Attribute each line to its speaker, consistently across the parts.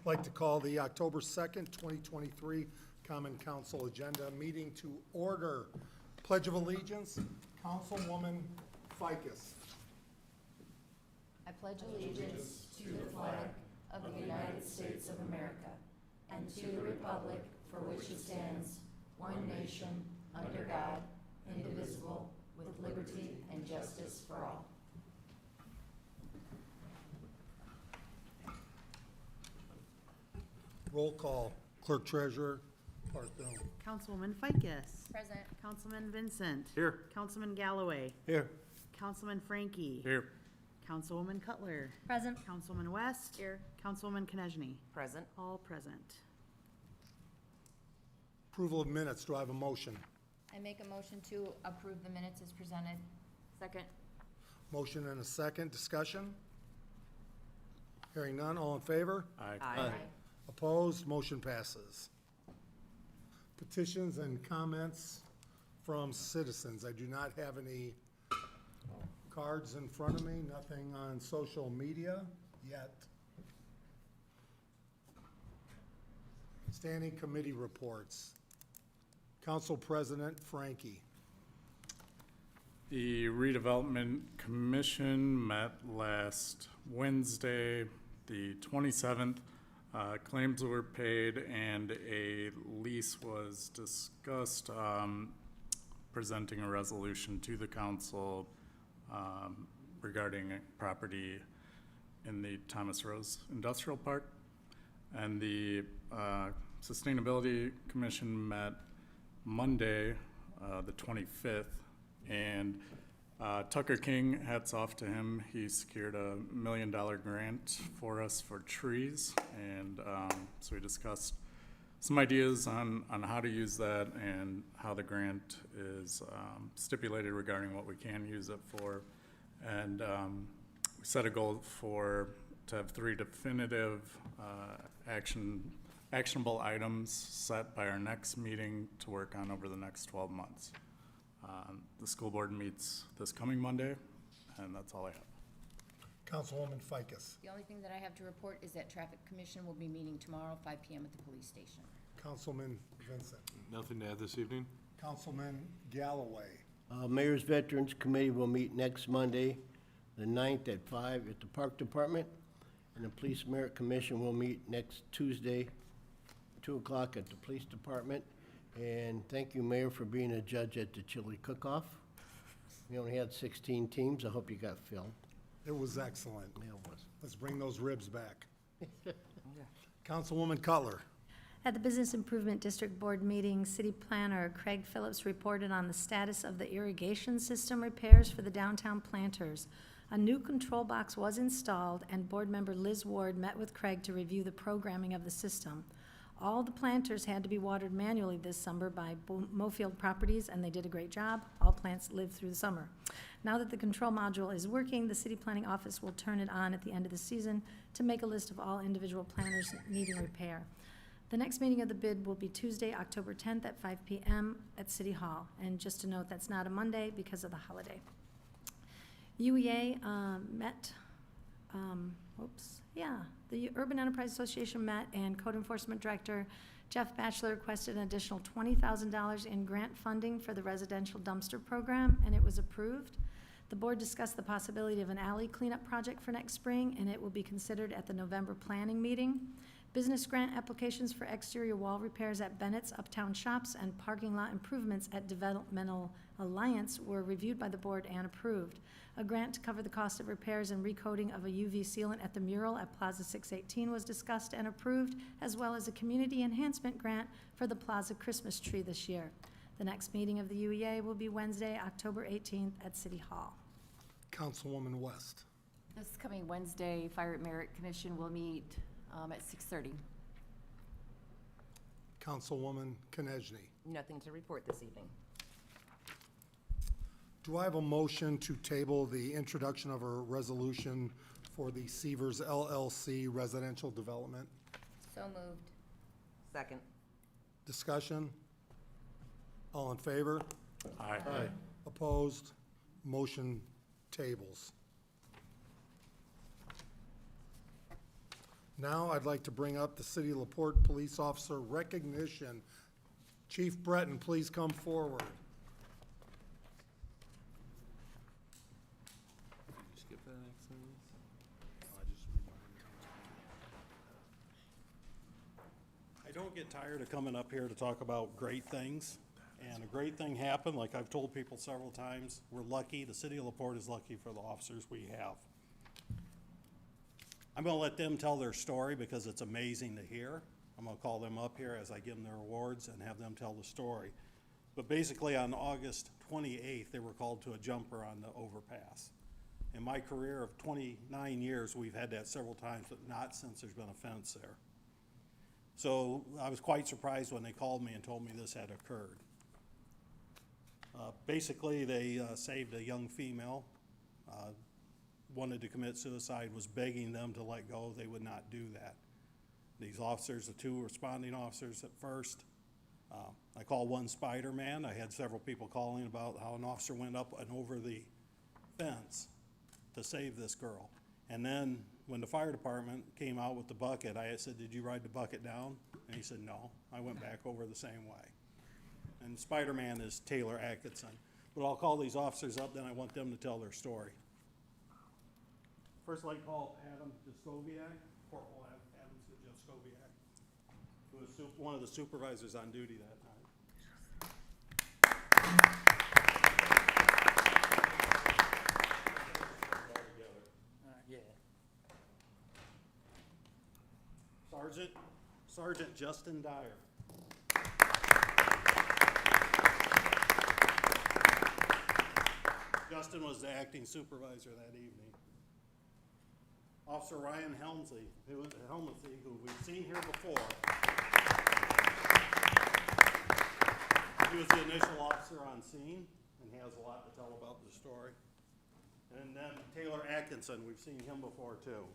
Speaker 1: I'd like to call the October 2nd, 2023 Common Council Agenda meeting to order. Pledge of Allegiance, Councilwoman Ficus.
Speaker 2: I pledge allegiance to the flag of the United States of America and to the republic for which it stands, one nation, under God, indivisible, with liberty and justice for all.
Speaker 1: Roll call. Clerk Treasurer, Clark Brown.
Speaker 3: Councilwoman Ficus.
Speaker 2: Present.
Speaker 3: Councilman Vincent.
Speaker 4: Here.
Speaker 3: Councilman Galloway.
Speaker 4: Here.
Speaker 3: Councilman Frankie.
Speaker 4: Here.
Speaker 3: Councilwoman Cutler.
Speaker 2: Present.
Speaker 3: Councilwoman West.
Speaker 2: Here.
Speaker 3: Councilwoman Konechny.
Speaker 2: Present.
Speaker 3: All present.
Speaker 1: Approval of minutes. Do I have a motion?
Speaker 2: I make a motion to approve the minutes as presented. Second.
Speaker 1: Motion and a second. Discussion? Hearing none. All in favor?
Speaker 4: Aye.
Speaker 1: Opposed? Motion passes. Petitions and comments from citizens. I do not have any cards in front of me, nothing on social media yet. Standing committee reports. Council President Frankie.
Speaker 4: The Redevelopment Commission met last Wednesday, the 27th. Claims were paid and a lease was discussed, presenting a resolution to the council regarding a property in the Thomas Rose Industrial Park. And the Sustainability Commission met Monday, the 25th, and Tucker King, hats off to him. He secured a $1 million grant for us for trees, and so we discussed some ideas on how to use that and how the grant is stipulated regarding what we can use it for. And we set a goal to have 3 definitive actionable items set by our next meeting to work on over the next 12 months. The school board meets this coming Monday, and that's all I have.
Speaker 1: Councilwoman Ficus.
Speaker 2: The only thing that I have to report is that Traffic Commission will be meeting tomorrow, 5 p.m. at the police station.
Speaker 1: Councilman Vincent.
Speaker 5: Nothing to add this evening?
Speaker 1: Councilman Galloway.
Speaker 6: Mayor's Veterans Committee will meet next Monday, the 9th at 5 at the Park Department. And the Police Merit Commission will meet next Tuesday, 2 o'clock at the Police Department. And thank you, Mayor, for being a judge at the chili cook-off. We only had 16 teams. I hope you got filled.
Speaker 1: It was excellent.
Speaker 6: Yeah, it was.
Speaker 1: Let's bring those ribs back. Councilwoman Cutler.
Speaker 7: At the Business Improvement District Board meeting, City Planner Craig Phillips reported on the status of the irrigation system repairs for the downtown planters. A new control box was installed, and Board Member Liz Ward met with Craig to review the programming of the system. All the planters had to be watered manually this summer by Mofield Properties, and they did a great job. All plants lived through the summer. Now that the control module is working, the City Planning Office will turn it on at the end of the season to make a list of all individual planters needing repair. The next meeting of the bid will be Tuesday, October 10th at 5 p.m. at City Hall. And just to note, that's not a Monday because of the holiday. UEA met, the Urban Enterprise Association met, and Code Enforcement Director Jeff Batchelor requested an additional $20,000 in grant funding for the residential dumpster program, and it was approved. The board discussed the possibility of an alley cleanup project for next spring, and it will be considered at the November planning meeting. Business grant applications for exterior wall repairs at Bennett's Uptown Shops and parking lot improvements at Developmental Alliance were reviewed by the board and approved. A grant to cover the cost of repairs and recoating of a UV sealant at the mural at Plaza 618 was discussed and approved, as well as a community enhancement grant for the Plaza Christmas tree this year. The next meeting of the UEA will be Wednesday, October 18th at City Hall.
Speaker 1: Councilwoman West.
Speaker 8: This coming Wednesday, Fire Merit Commission will meet at 6:30.
Speaker 1: Councilwoman Konechny.
Speaker 8: Nothing to report this evening.
Speaker 1: Do I have a motion to table the introduction of a resolution for the Seavers LLC residential development?
Speaker 2: So moved.
Speaker 8: Second.
Speaker 1: Discussion? All in favor?
Speaker 4: Aye.
Speaker 1: Opposed? Motion tables. Now I'd like to bring up the City of LaPorte Police Officer Recognition. Chief Breton, please come forward.
Speaker 5: I don't get tired of coming up here to talk about great things. And a great thing happened, like I've told people several times, we're lucky, the city of LaPorte is lucky for the officers we have. I'm gonna let them tell their story because it's amazing to hear. I'm gonna call them up here as I give them their awards and have them tell the story. But basically on August 28th, they were called to a jumper on the overpass. In my career of 29 years, we've had that several times, but not since there's been a fence there. So I was quite surprised when they called me and told me this had occurred. Basically, they saved a young female, wanted to commit suicide, was begging them to let go. They would not do that. These officers, the two responding officers at first, I call one Spider-Man. I had several people calling about how an officer went up and over the fence to save this girl. And then when the fire department came out with the bucket, I said, "Did you ride the bucket down?" And he said, "No, I went back over the same way." And Spider-Man is Taylor Atkinson. But I'll call these officers up, then I want them to tell their story. First, I'd like to call Adam Jaskowiak, Corporal Adam Jaskowiak, who was one of the supervisors on duty that night.
Speaker 9: Yeah.
Speaker 5: Sergeant Justin Dyer. Justin was the acting supervisor that evening. Officer Ryan Helmsley, who we've seen here before. He was the initial officer on scene, and he has a lot to tell about the story. And then Taylor Atkinson, we've seen him before too.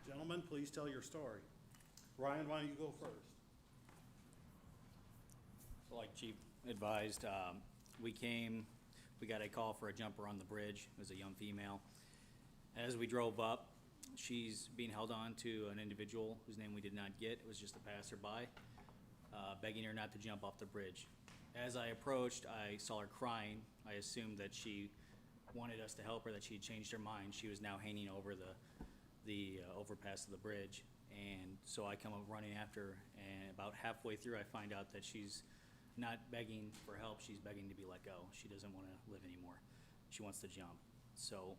Speaker 5: Gentlemen, please tell your story. Ryan, why don't you go first?
Speaker 9: So like Chief advised, we got a call for a jumper on the bridge. It was a young female. As we drove up, she's being held on to an individual whose name we did not get. It was just a passerby, begging her not to jump off the bridge. As I approached, I saw her crying. I assumed that she wanted us to help her, that she had changed her mind. She was now hanging over the overpass of the bridge. And so I come up running after her, and about halfway through, I find out that she's not begging for help, she's begging to be let go. She doesn't want to live anymore. She wants to jump. So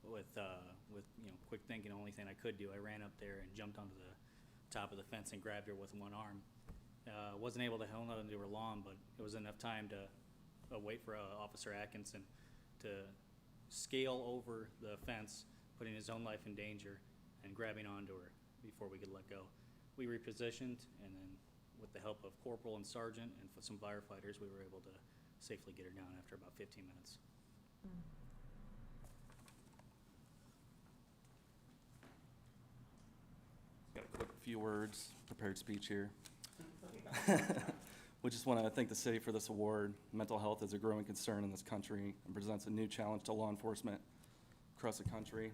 Speaker 9: with quick thinking, the only thing I could do, I ran up there and jumped onto the top of the fence and grabbed her with one arm. Wasn't able to hold on to her long, but it was enough time to wait for Officer Atkinson to scale over the fence, putting his own life in danger and grabbing onto her before we could let go. We repositioned, and then with the help of Corporal and Sergeant and some firefighters, we were able to safely get her down after about 15 minutes.
Speaker 10: Got a quick few words, prepared speech here. We just want to thank the city for this award. Mental health is a growing concern in this country and presents a new challenge to law enforcement across the country.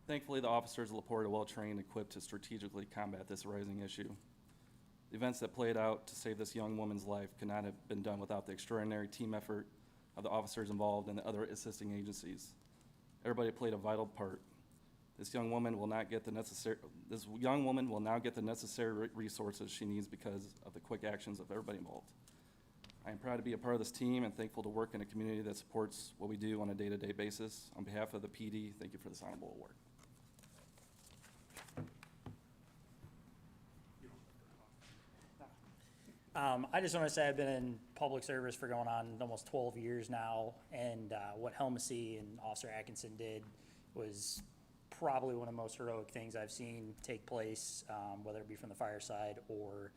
Speaker 10: Thankfully, the officers of LaPorte are well-trained and equipped to strategically combat this rising issue. The events that played out to save this young woman's life could not have been done without the extraordinary team effort of the officers involved and the other assisting agencies. Everybody played a vital part. This young woman will now get the necessary resources she needs because of the quick actions of everybody involved. I am proud to be a part of this team and thankful to work in a community that supports what we do on a day-to-day basis. On behalf of the PD, thank you for this honorable award.
Speaker 9: I just want to say I've been in public service for going on almost 12 years now, and what Helmsley and Officer Atkinson did was probably one of the most heroic things I've seen take place, whether it be from the fire side or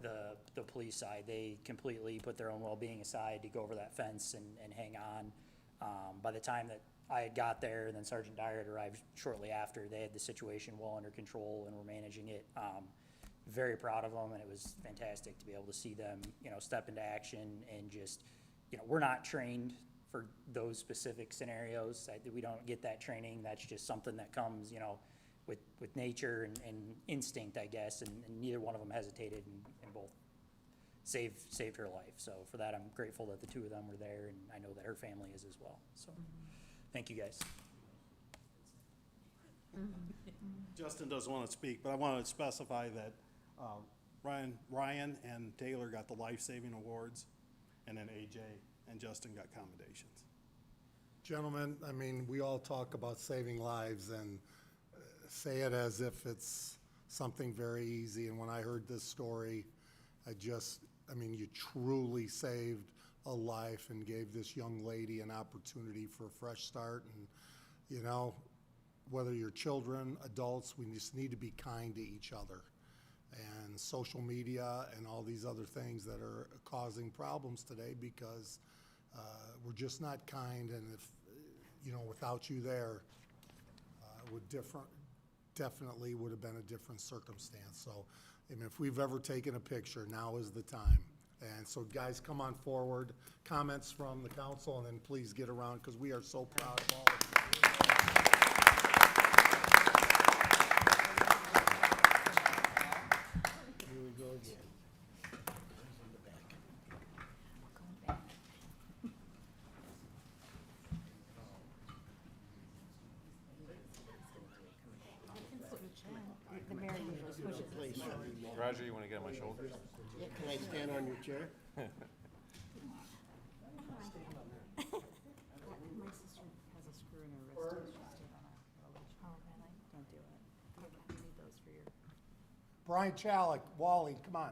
Speaker 9: the police side. They completely put their own well-being aside to go over that fence and hang on. By the time that I had got there, and then Sergeant Dyer had arrived shortly after, they had the situation well under control and were managing it. Very proud of them, and it was fantastic to be able to see them, step into action and just, we're not trained
Speaker 11: for those specific scenarios. We don't get that training. That's just something that comes, you know, with nature and instinct, I guess, and neither one of them hesitated and both saved her life. So for that, I'm grateful that the two of them were there, and I know that her family is as well. So, thank you guys.
Speaker 5: Justin doesn't want to speak, but I want to specify that Ryan and Taylor got the life-saving awards, and then AJ and Justin got commendations.
Speaker 1: Gentlemen, I mean, we all talk about saving lives and say it as if it's something very easy. And when I heard this story, I mean, you truly saved a life and gave this young lady an opportunity for a fresh start. And, you know, whether you're children, adults, we just need to be kind to each other. And social media and all these other things that are causing problems today because we're just not kind. And if, you know, without you there, definitely would have been a different circumstance. So, I mean, if we've ever taken a picture, now is the time. And so, guys, come on forward. Comments from the council, and then please get around because we are so proud of all of you.
Speaker 6: Here we go again. In the back.
Speaker 2: The mayor usually pushes it.
Speaker 6: Please,
Speaker 12: Roger, you want to get on my shoulders?
Speaker 6: can I stand on your chair?
Speaker 3: My sister has a screw in her wrist. She's still on a rollage.
Speaker 7: Oh, really?
Speaker 3: Don't do it. You need those for your.
Speaker 1: Brian Chalik, Wally, come on.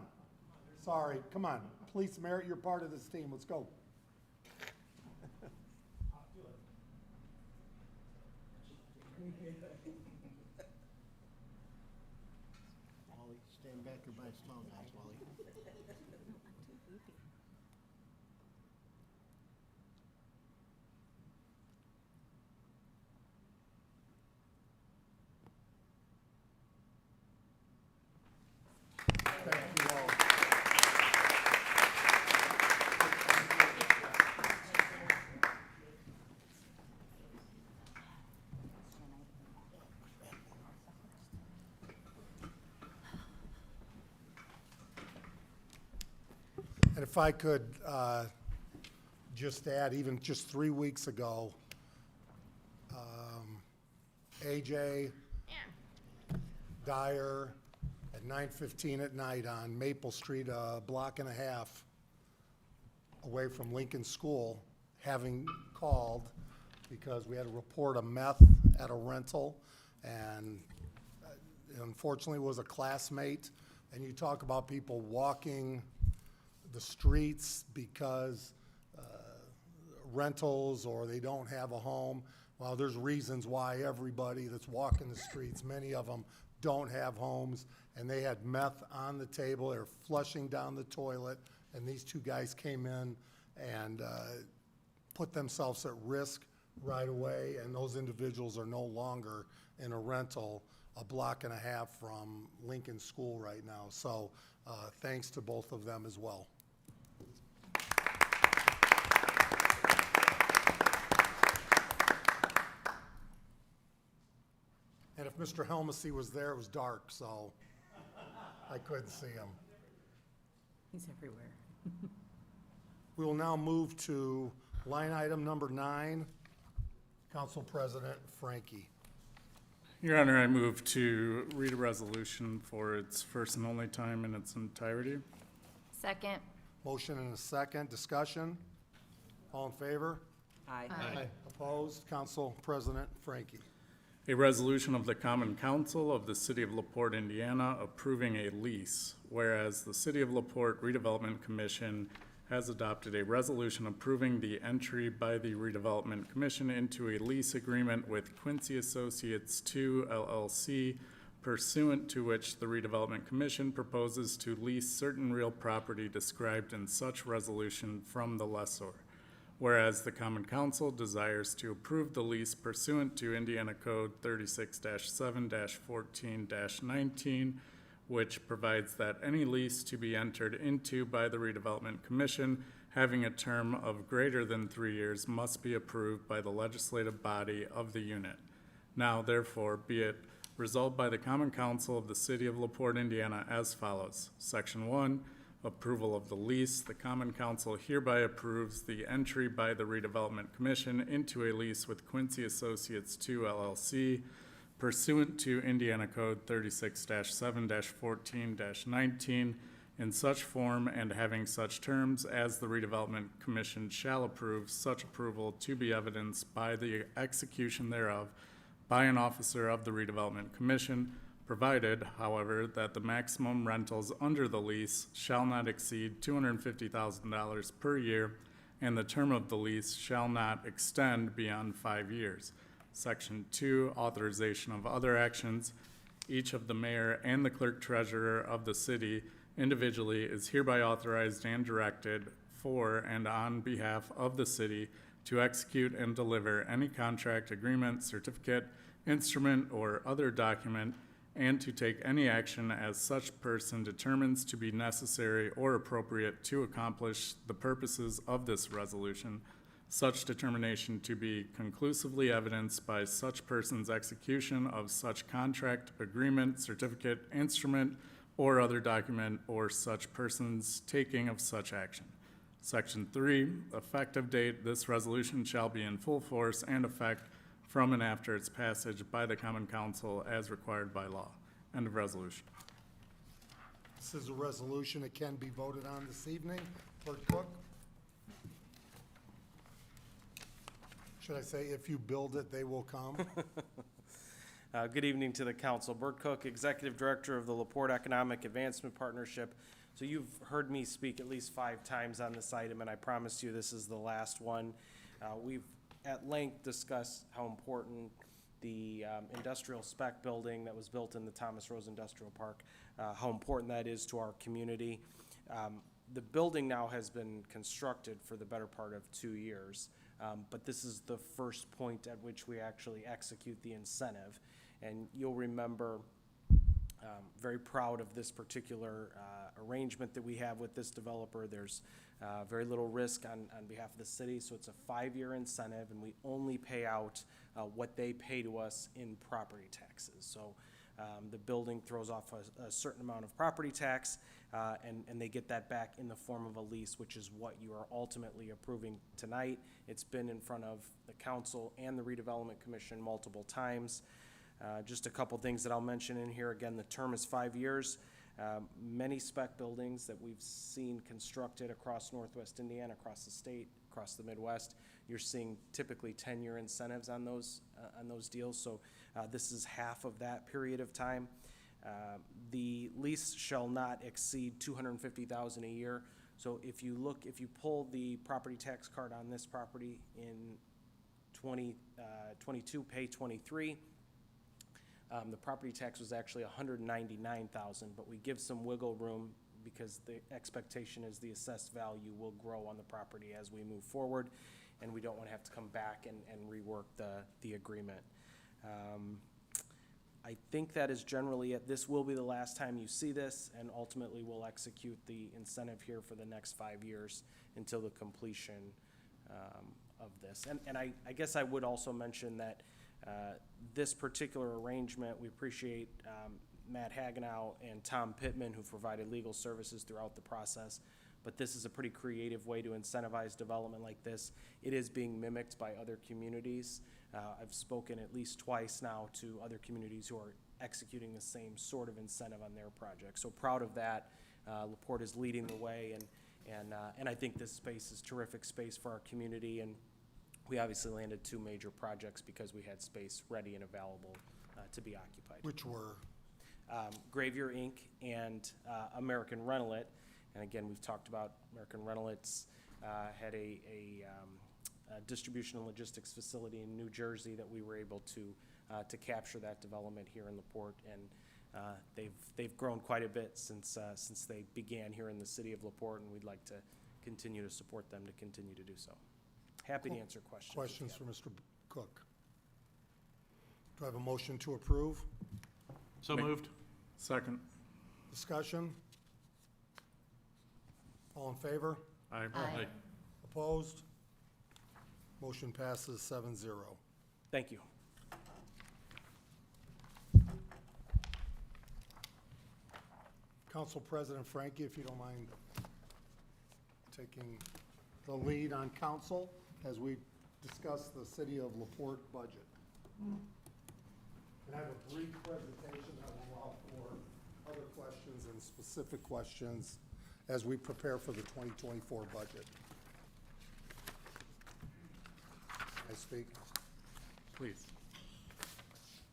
Speaker 1: Sorry, come on. Police Merit, you're part of this team. Let's go.
Speaker 6: Wally, stand back or by a small guys, Wally.
Speaker 1: Thank you all. And if I could just add, even just 3 weeks ago, AJ Dyer at 9:15 at night on Maple Street, a block and a half away from Lincoln School, having called because we had a report of meth at a rental, and unfortunately was a classmate. And you talk about people walking the streets because rentals or they don't have a home. Well, there's reasons why everybody that's walking the streets, many of them don't have homes, and they had meth on the table. They were flushing down the toilet, and these two guys came in and put themselves at risk right away, and those individuals are no longer in a rental a block and a half from Lincoln School right now. So thanks to both of them as well. And if Mr. Helmsley was there, it was dark, so I couldn't see him.
Speaker 3: He's everywhere.
Speaker 1: We will now move to line item number 9, Council President Frankie.
Speaker 4: Your Honor, I move to read a resolution for its first and only time in its entirety.
Speaker 2: Second.
Speaker 1: Motion and a second. Discussion? All in favor?
Speaker 3: Aye.
Speaker 1: Opposed? Council President Frankie.
Speaker 4: A resolution of the Common Council of the City of LaPorte, Indiana, approving a lease, whereas the City of LaPorte Redevelopment Commission has adopted a resolution approving the entry by the Redevelopment Commission into a lease agreement with Quincy Associates II LLC, pursuant to which the Redevelopment Commission proposes to lease certain real property described in such resolution from the lessor. Whereas the Common Council desires to approve the lease pursuant to Indiana Code 36-7-14-19, which provides that any lease to be entered into by the Redevelopment Commission having a term of greater than 3 years must be approved by the legislative body of the unit. Now therefore be it resolved by the Common Council of the City of LaPorte, Indiana as follows. Section 1, approval of the lease. The Common Council hereby approves the entry by the Redevelopment Commission into a lease with Quincy Associates 2 LLC pursuant to Indiana Code 36-7-14-19 in such form and having such terms as the Redevelopment Commission shall approve, such approval to be evidenced by the execution thereof by an officer of the Redevelopment Commission, provided, however, that the maximum rentals under the lease shall not exceed $250,000 per year, and the term of the lease shall not extend beyond 5 years. Section 2, authorization of other actions. Each of the mayor and the clerk treasurer of the city individually is hereby authorized and directed for and on behalf of the city to execute and deliver any contract, agreement, certificate, instrument, or other document, and to take any action as such person determines to be necessary or appropriate to accomplish the purposes of this resolution, such determination to be conclusively evidenced by such person's execution of such contract, agreement, certificate, instrument, or other document, or such person's taking of such action. Section 3, effective date. This resolution shall be in full force and effect from and after its passage by the Common Council as required by law. End of resolution.
Speaker 1: This is a resolution that can be voted on this evening. Clerk Cook? Should I say, if you build it, they will come?
Speaker 13: Good evening to the council. Bert Cook, Executive Director of the LaPorte Economic Advancement Partnership. So you've heard me speak at least 5 times on this item, and I promise you this is the last one. We've at length discussed how important the industrial spec building that was built in the Thomas Rose Industrial Park, how important that is to our community. The building now has been constructed for the better part of 2 years. But this is the first point at which we actually execute the incentive. And you'll remember, very proud of this particular arrangement that we have with this developer. There's very little risk on behalf of the city, so it's a 5-year incentive, and we only pay out what they pay to us in property taxes. So the building throws off a certain amount of property tax, and they get that back in the form of a lease, which is what you are ultimately approving tonight. It's been in front of the council and the Redevelopment Commission multiple times. Just a couple things that I'll mention in here. Again, the term is 5 years. Many spec buildings that we've seen constructed across Northwest Indiana, across the state, across the Midwest, you're seeing typically 10-year incentives on those deals. So this is half of that period of time. The lease shall not exceed $250,000 a year. So if you pull the property tax card on this property in 2022, pay 23, the property tax was actually $199,000, but we give some wiggle room because the expectation is the assessed value will grow on the property as we move forward, and we don't want to have to come back and rework the agreement. I think that is generally it. This will be the last time you see this, and ultimately we'll execute the incentive here for the next 5 years until the completion of this. And I guess I would also mention that this particular arrangement, we appreciate Matt Hagenow and Tom Pittman, who provided legal services throughout the process. But this is a pretty creative way to incentivize development like this. It is being mimicked by other communities. I've spoken at least twice now to other communities who are executing the same sort of incentive on their projects. So proud of that. LaPorte is leading the way, and I think this space is terrific space for our community. And we obviously landed 2 major projects because we had space ready and available to be occupied.
Speaker 1: Which were?
Speaker 13: Gravier Inc. and American Rental-It. And again, we've talked about American Rental-It's had a distribution and logistics facility in New Jersey that we were able to capture that development here in LaPorte, and they've grown quite a bit since they began here in the city of LaPorte, and we'd like to continue to support them to continue to do so. Happy to answer questions.
Speaker 1: Questions for Mr. Cook? Do I have a motion to approve?
Speaker 5: So moved.
Speaker 4: Second.
Speaker 1: Discussion? All in favor?
Speaker 2: Aye.
Speaker 1: Opposed? Motion passes 7-0.
Speaker 13: Thank you.
Speaker 1: Council President Frankie, if you don't mind taking the lead on council as we discuss the city of LaPorte budget. And I have a brief presentation that will allow for other questions and specific questions as we prepare for the 2024 budget. I speak.
Speaker 4: Please.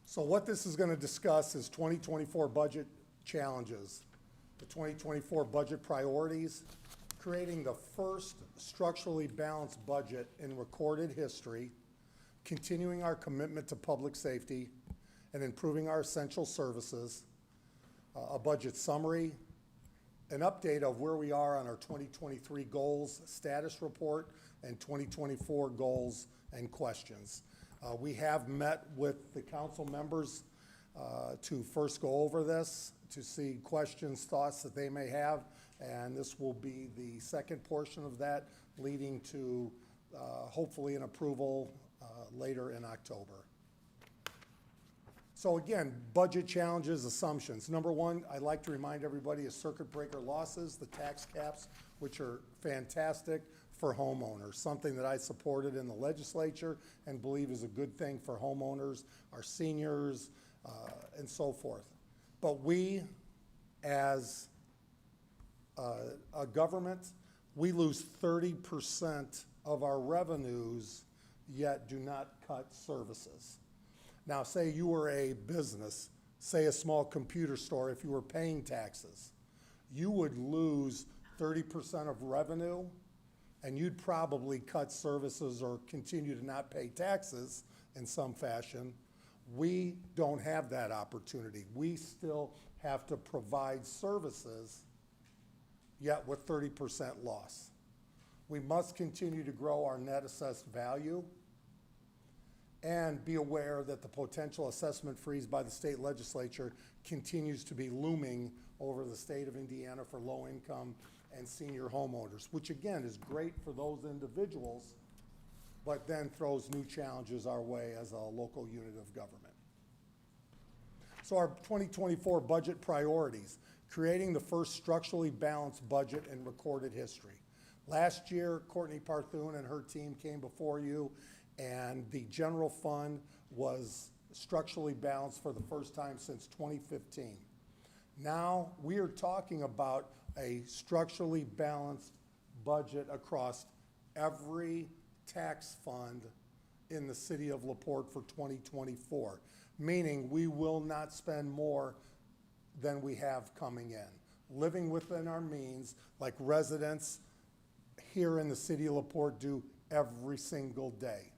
Speaker 1: So what this is going to discuss is 2024 budget challenges, the 2024 budget priorities, creating the first structurally balanced budget in recorded history, continuing our commitment to public safety, and improving our essential services, a budget summary, an update of where we are on our 2023 goals status report, and 2024 goals and questions. We have met with the council members to first go over this, to see questions, thoughts that they may have, and this will be the second portion of that, leading to hopefully an approval later in October. So again, budget challenges, assumptions. Number one, I'd like to remind everybody of circuit breaker losses, the tax caps, which are fantastic for homeowners, something that I supported in the legislature and believe is a good thing for homeowners, our seniors, and so forth. But we, as a government, we lose 30% of our revenues, yet do not cut services. Now, say you were a business, say a small computer store, if you were paying taxes, you would lose 30% of revenue, and you'd probably cut services or continue to not pay taxes in some fashion. We don't have that opportunity. We still have to provide services, yet with 30% loss. We must continue to grow our net assessed value and be aware that the potential assessment freeze by the state legislature continues to be looming over the state of Indiana for low-income and senior homeowners, which again is great for those individuals, but then throws new challenges our way as a local unit of government. So our 2024 budget priorities, creating the first structurally balanced budget in recorded history. Last year, Courtney Parthun and her team came before you, and the general fund was structurally balanced for the first time since 2015. Now, we are talking about a structurally balanced budget across every tax fund in the city of LaPorte for 2024, meaning we will not spend more than we have coming in, living within our means like residents here in the city of LaPorte do every single day.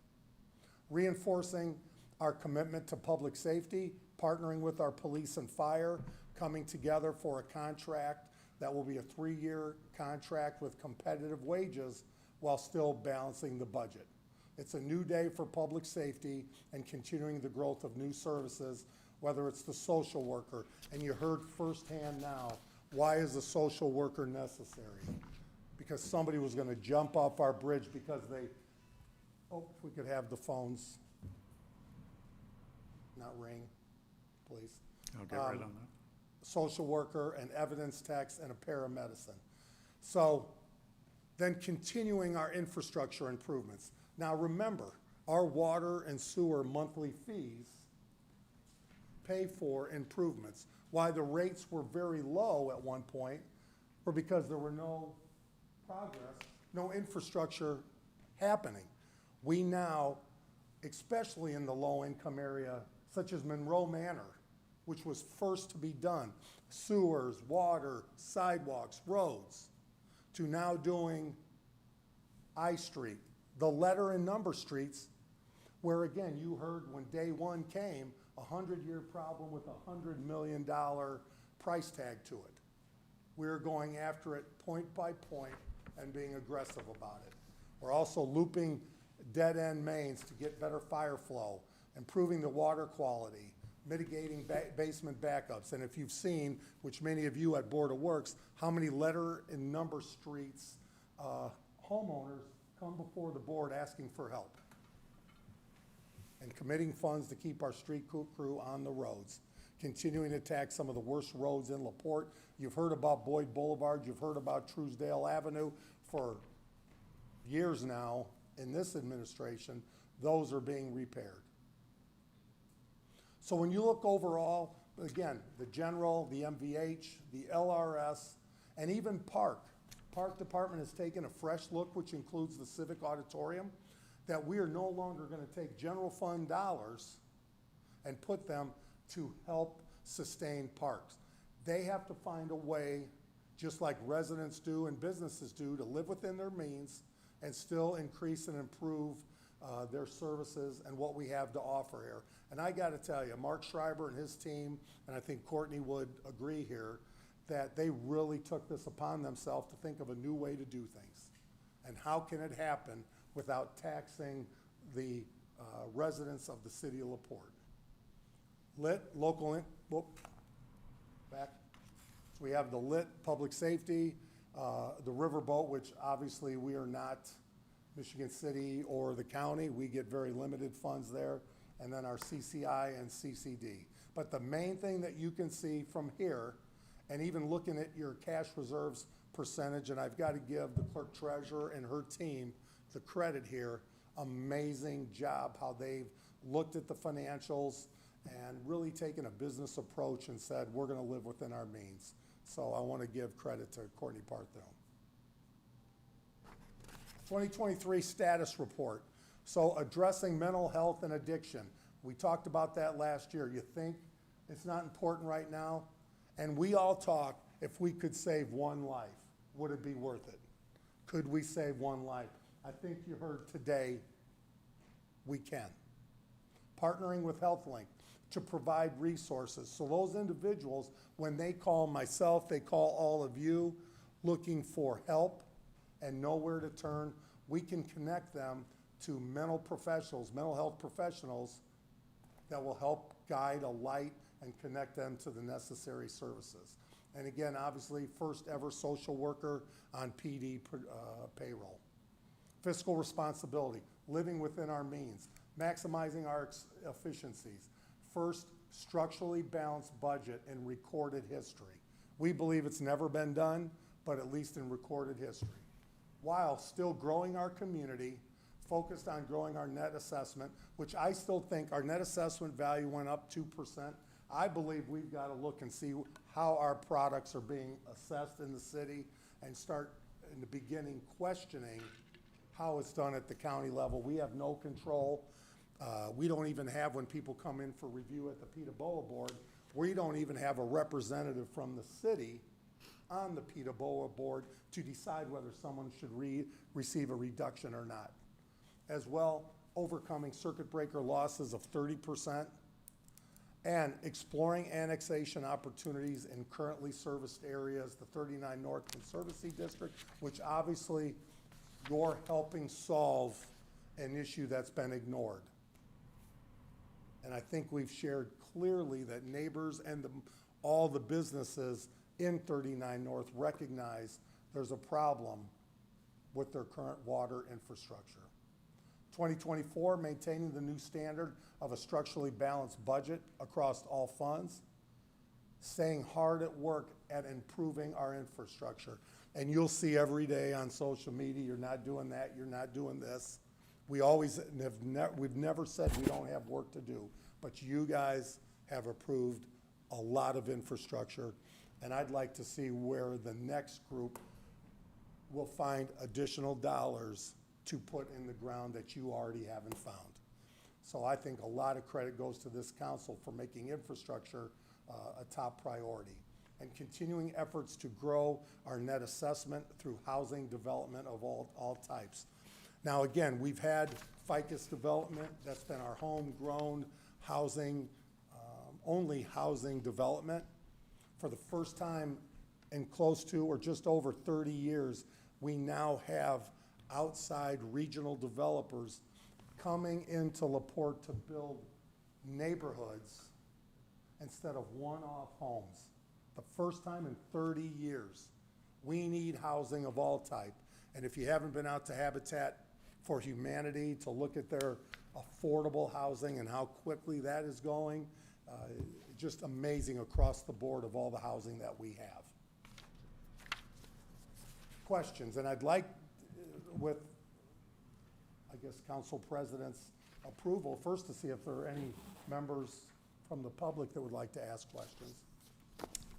Speaker 1: Reinforcing our commitment to public safety, partnering with our police and fire, coming together for a contract that will be a 3-year contract with competitive wages while still balancing the budget. It's a new day for public safety and continuing the growth of new services, whether it's the social worker, and you heard firsthand now, why is a social worker necessary? Because somebody was gonna jump off our bridge because they, oh, if we could have the phones not ring, please.
Speaker 4: I'll get right on that.
Speaker 1: Social worker, an evidence text, and a paramedicine. So then continuing our infrastructure improvements. Now remember, our water and sewer monthly fees pay for improvements. Why the rates were very low at one point were because there were no progress, no infrastructure happening. We now, especially in the low-income area, such as Monroe Manor, which was first to be done, sewers, water, sidewalks, roads, to now doing I Street, the letter and number streets, where again, you heard when day one came, a 100-year problem with a $100 million price tag to it. We're going after it point by point and being aggressive about it. We're also looping dead-end mains to get better fire flow, improving the water quality, mitigating basement backups. And if you've seen, which many of you at Board of Works, how many letter and number streets homeowners come before the board asking for help and committing funds to keep our street crew on the roads, continuing to attack some of the worst roads in LaPorte. You've heard about Boyd Boulevard, you've heard about Truesdale Avenue for years now in this administration. Those are being repaired. So when you look overall, again, the general, the MVH, the LRS, and even Park Department has taken a fresh look, which includes the Civic Auditorium, that we are no longer gonna take general fund dollars and put them to help sustain parks. They have to find a way, just like residents do and businesses do, to live within their means and still increase and improve their services and what we have to offer here. And I gotta tell you, Mark Schreiber and his team, and I think Courtney would agree here, that they really took this upon themselves to think of a new way to do things. And how can it happen without taxing the residents of the city of LaPorte? Back. So we have the lit, public safety, the riverboat, which obviously we are not Michigan City or the county. We get very limited funds there. And then our CCI and CCD. But the main thing that you can see from here, and even looking at your cash reserves percentage, and I've got to give the clerk treasurer and her team the credit here, amazing job how they've looked at the financials and really taken a business approach and said, we're gonna live within our means. So I wanna give credit to Courtney Parthill. 2023 status report. So addressing mental health and addiction. We talked about that last year. You think it's not important right now? And we all talk, if we could save one life, would it be worth it? Could we save one life? I think you heard today, we can. Partnering with HealthLink to provide resources. So those individuals, when they call myself, they call all of you looking for help and nowhere to turn, we can connect them to mental health professionals that will help guide a light and connect them to the necessary services. And again, obviously, first ever social worker on PD payroll. Fiscal responsibility, living within our means, maximizing our efficiencies. First structurally balanced budget in recorded history. We believe it's never been done, but at least in recorded history. While still growing our community, focused on growing our net assessment, which I still think our net assessment value went up 2%. I believe we've got to look and see how our products are being assessed in the city and start in the beginning questioning how it's done at the county level. We have no control. We don't even have, when people come in for review at the PETA BOA board, we don't even have a representative from the city on the PETA BOA board to decide whether someone should receive a reduction or not. As well, overcoming circuit breaker losses of 30% and exploring annexation opportunities in currently serviced areas, the 39 North Conservancy District, which obviously you're helping solve an issue that's been ignored. And I think we've shared clearly that neighbors and all the businesses in 39 North recognize there's a problem with their current water infrastructure. 2024, maintaining the new standard of a structurally balanced budget across all funds, staying hard at work at improving our infrastructure. And you'll see every day on social media, you're not doing that, you're not doing this. We always we've never said we don't have work to do, but you guys have approved a lot of infrastructure, and I'd like to see where the next group will find additional dollars to put in the ground that you already haven't found. So I think a lot of credit goes to this council for making infrastructure a top priority and continuing efforts to grow our net assessment through housing development of all types. Now again, we've had ficus development, that's been our homegrown housing, only housing development. For the first time in close to or just over 30 years, we now have outside regional developers coming into LaPorte to build neighborhoods instead of one-off homes. The first time in 30 years. We need housing of all type. And if you haven't been out to Habitat for Humanity to look at their affordable housing and how quickly that is going, just amazing across the board of all the housing that we have. Questions, and I'd like, with, I guess, Council President's approval, first to see if there are any members from the public that would like to ask questions.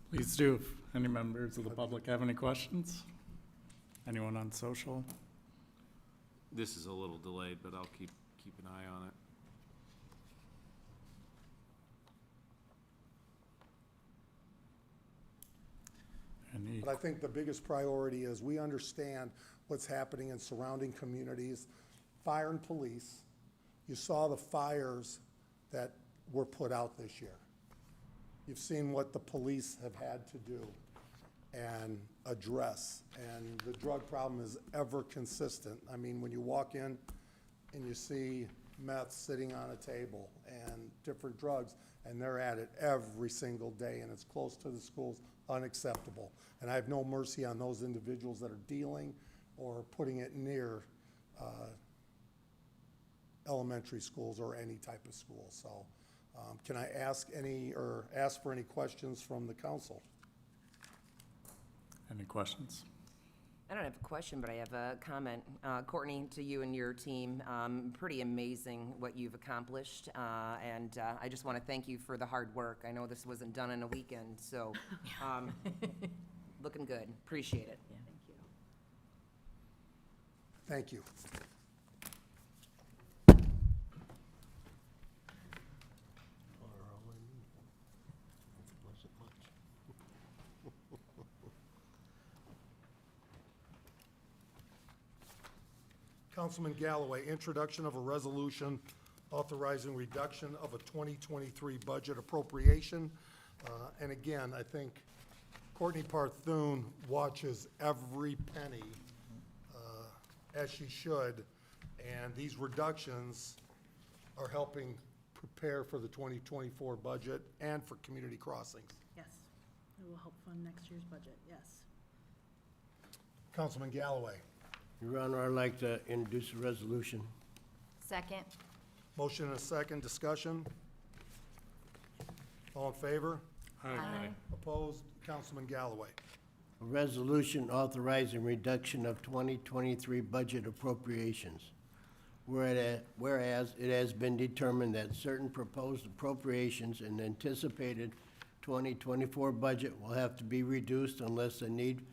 Speaker 4: Please do. If any members of the public have any questions? Anyone on social?
Speaker 12: This is a little delayed, but I'll keep an eye on it.
Speaker 4: Any?
Speaker 1: But I think the biggest priority is we understand what's happening in surrounding communities. Fire and police, you saw the fires that were put out this year. You've seen what the police have had to do and address, and the drug problem is ever consistent. I mean, when you walk in and you see meth sitting on a table and different drugs, and they're at it every single day, and it's close to the schools, unacceptable. And I have no mercy on those individuals that are dealing or putting it near elementary schools or any type of school. So can I ask for any questions from the council?
Speaker 4: Any questions?
Speaker 14: I don't have a question, but I have a comment. Courtney, to you and your team, pretty amazing what you've accomplished. And I just want to thank you for the hard work. I know this wasn't done in a weekend, so looking good. Appreciate it.
Speaker 1: Thank you. Councilman Galloway, introduction of a resolution authorizing reduction of a 2023 budget appropriation. And again, I think Courtney Parthune watches every penny, as she should, and these reductions are helping prepare for the 2024 budget and for community crossings.
Speaker 3: Yes, it will help fund next year's budget, yes.
Speaker 1: Councilman Galloway.
Speaker 6: Your Honor, I'd like to introduce a resolution.
Speaker 2: Second.
Speaker 1: Motion and a second. Discussion. All in favor?
Speaker 2: Aye.
Speaker 1: Opposed? Councilman Galloway.
Speaker 6: A resolution authorizing reduction of 2023 budget appropriations. Whereas it has been determined that certain proposed appropriations in the anticipated 2024 budget will have to be reduced unless the need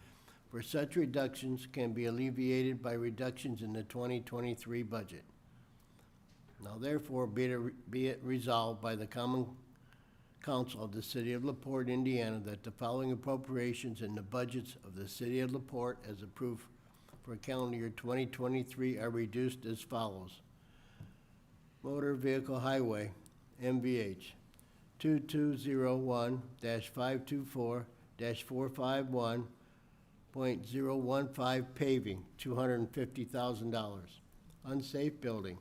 Speaker 6: for such reductions can be alleviated by reductions in the 2023 budget. Now therefore be it resolved by the Common Council of the City of LaPorte, Indiana, that the following appropriations in the budgets of the City of LaPorte as approved for calendar year 2023 are reduced as follows. Motor Vehicle Highway, MVH, 2201-524-451.015 paving, $250,000. Unsafe building,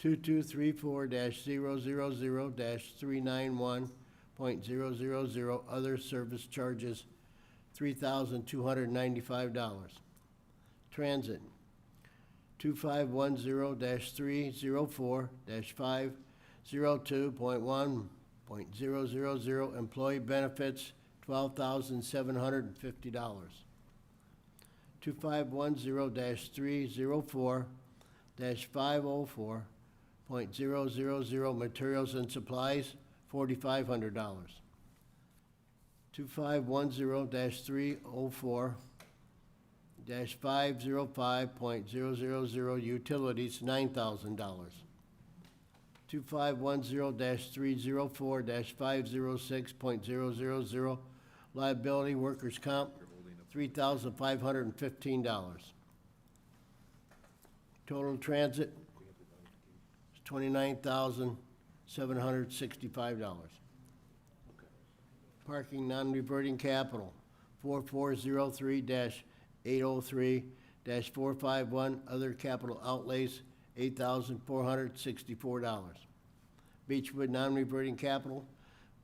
Speaker 6: 2234-000-391.000 other service charges, $3,295. Transit, 2510-304-502.1.000 employee benefits, $12,750. 2510-304-504.000 materials and supplies, $4,500. 2510-304-505.000 utilities, $9,000. 2510-304-506.000 liability workers' comp, $3,515. Total transit is $29,765. Parking non-reverting capital, 4403-803-451, other capital outlays, $8,464. Beechwood non-reverting capital,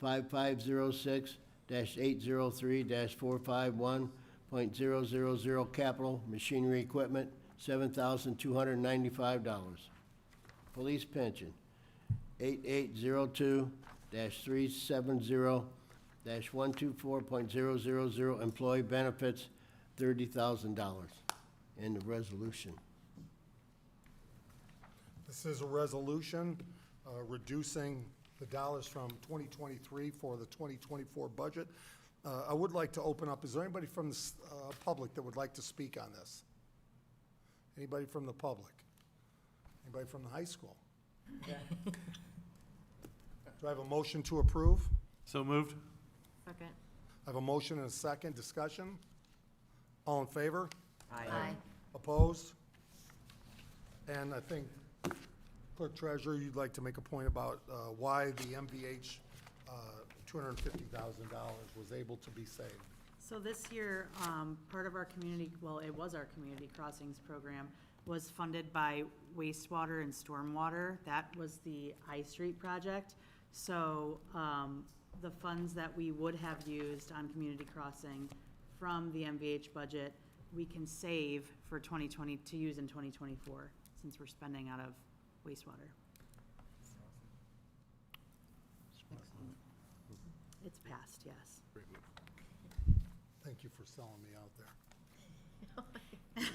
Speaker 6: 5506-803-451.000 capital machinery equipment, $7,295. Police pension, 8802-370-124.000, employee benefits, $30,000. End of resolution.
Speaker 1: This is a resolution reducing the dollars from 2023 for the 2024 budget. I would like to open up, is there anybody from the public that would like to speak on this? Anybody from the public? Anybody from the high school? Do I have a motion to approve?
Speaker 12: So moved?
Speaker 3: Second.
Speaker 1: I have a motion and a second. Discussion? All in favor?
Speaker 2: Aye.
Speaker 1: Opposed? And I think, Clerk Treasurer, you'd like to make a point about why the MVH $250,000 was able to be saved.
Speaker 3: So this year, part of our community, well, it was our Community Crossings program, was funded by wastewater and stormwater. That was the I Street project. So the funds that we would have used on Community Crossing from the MVH budget, we can save for 2020, to use in 2024, since we're spending out of wastewater. It's passed, yes.
Speaker 1: Thank you for selling me out there.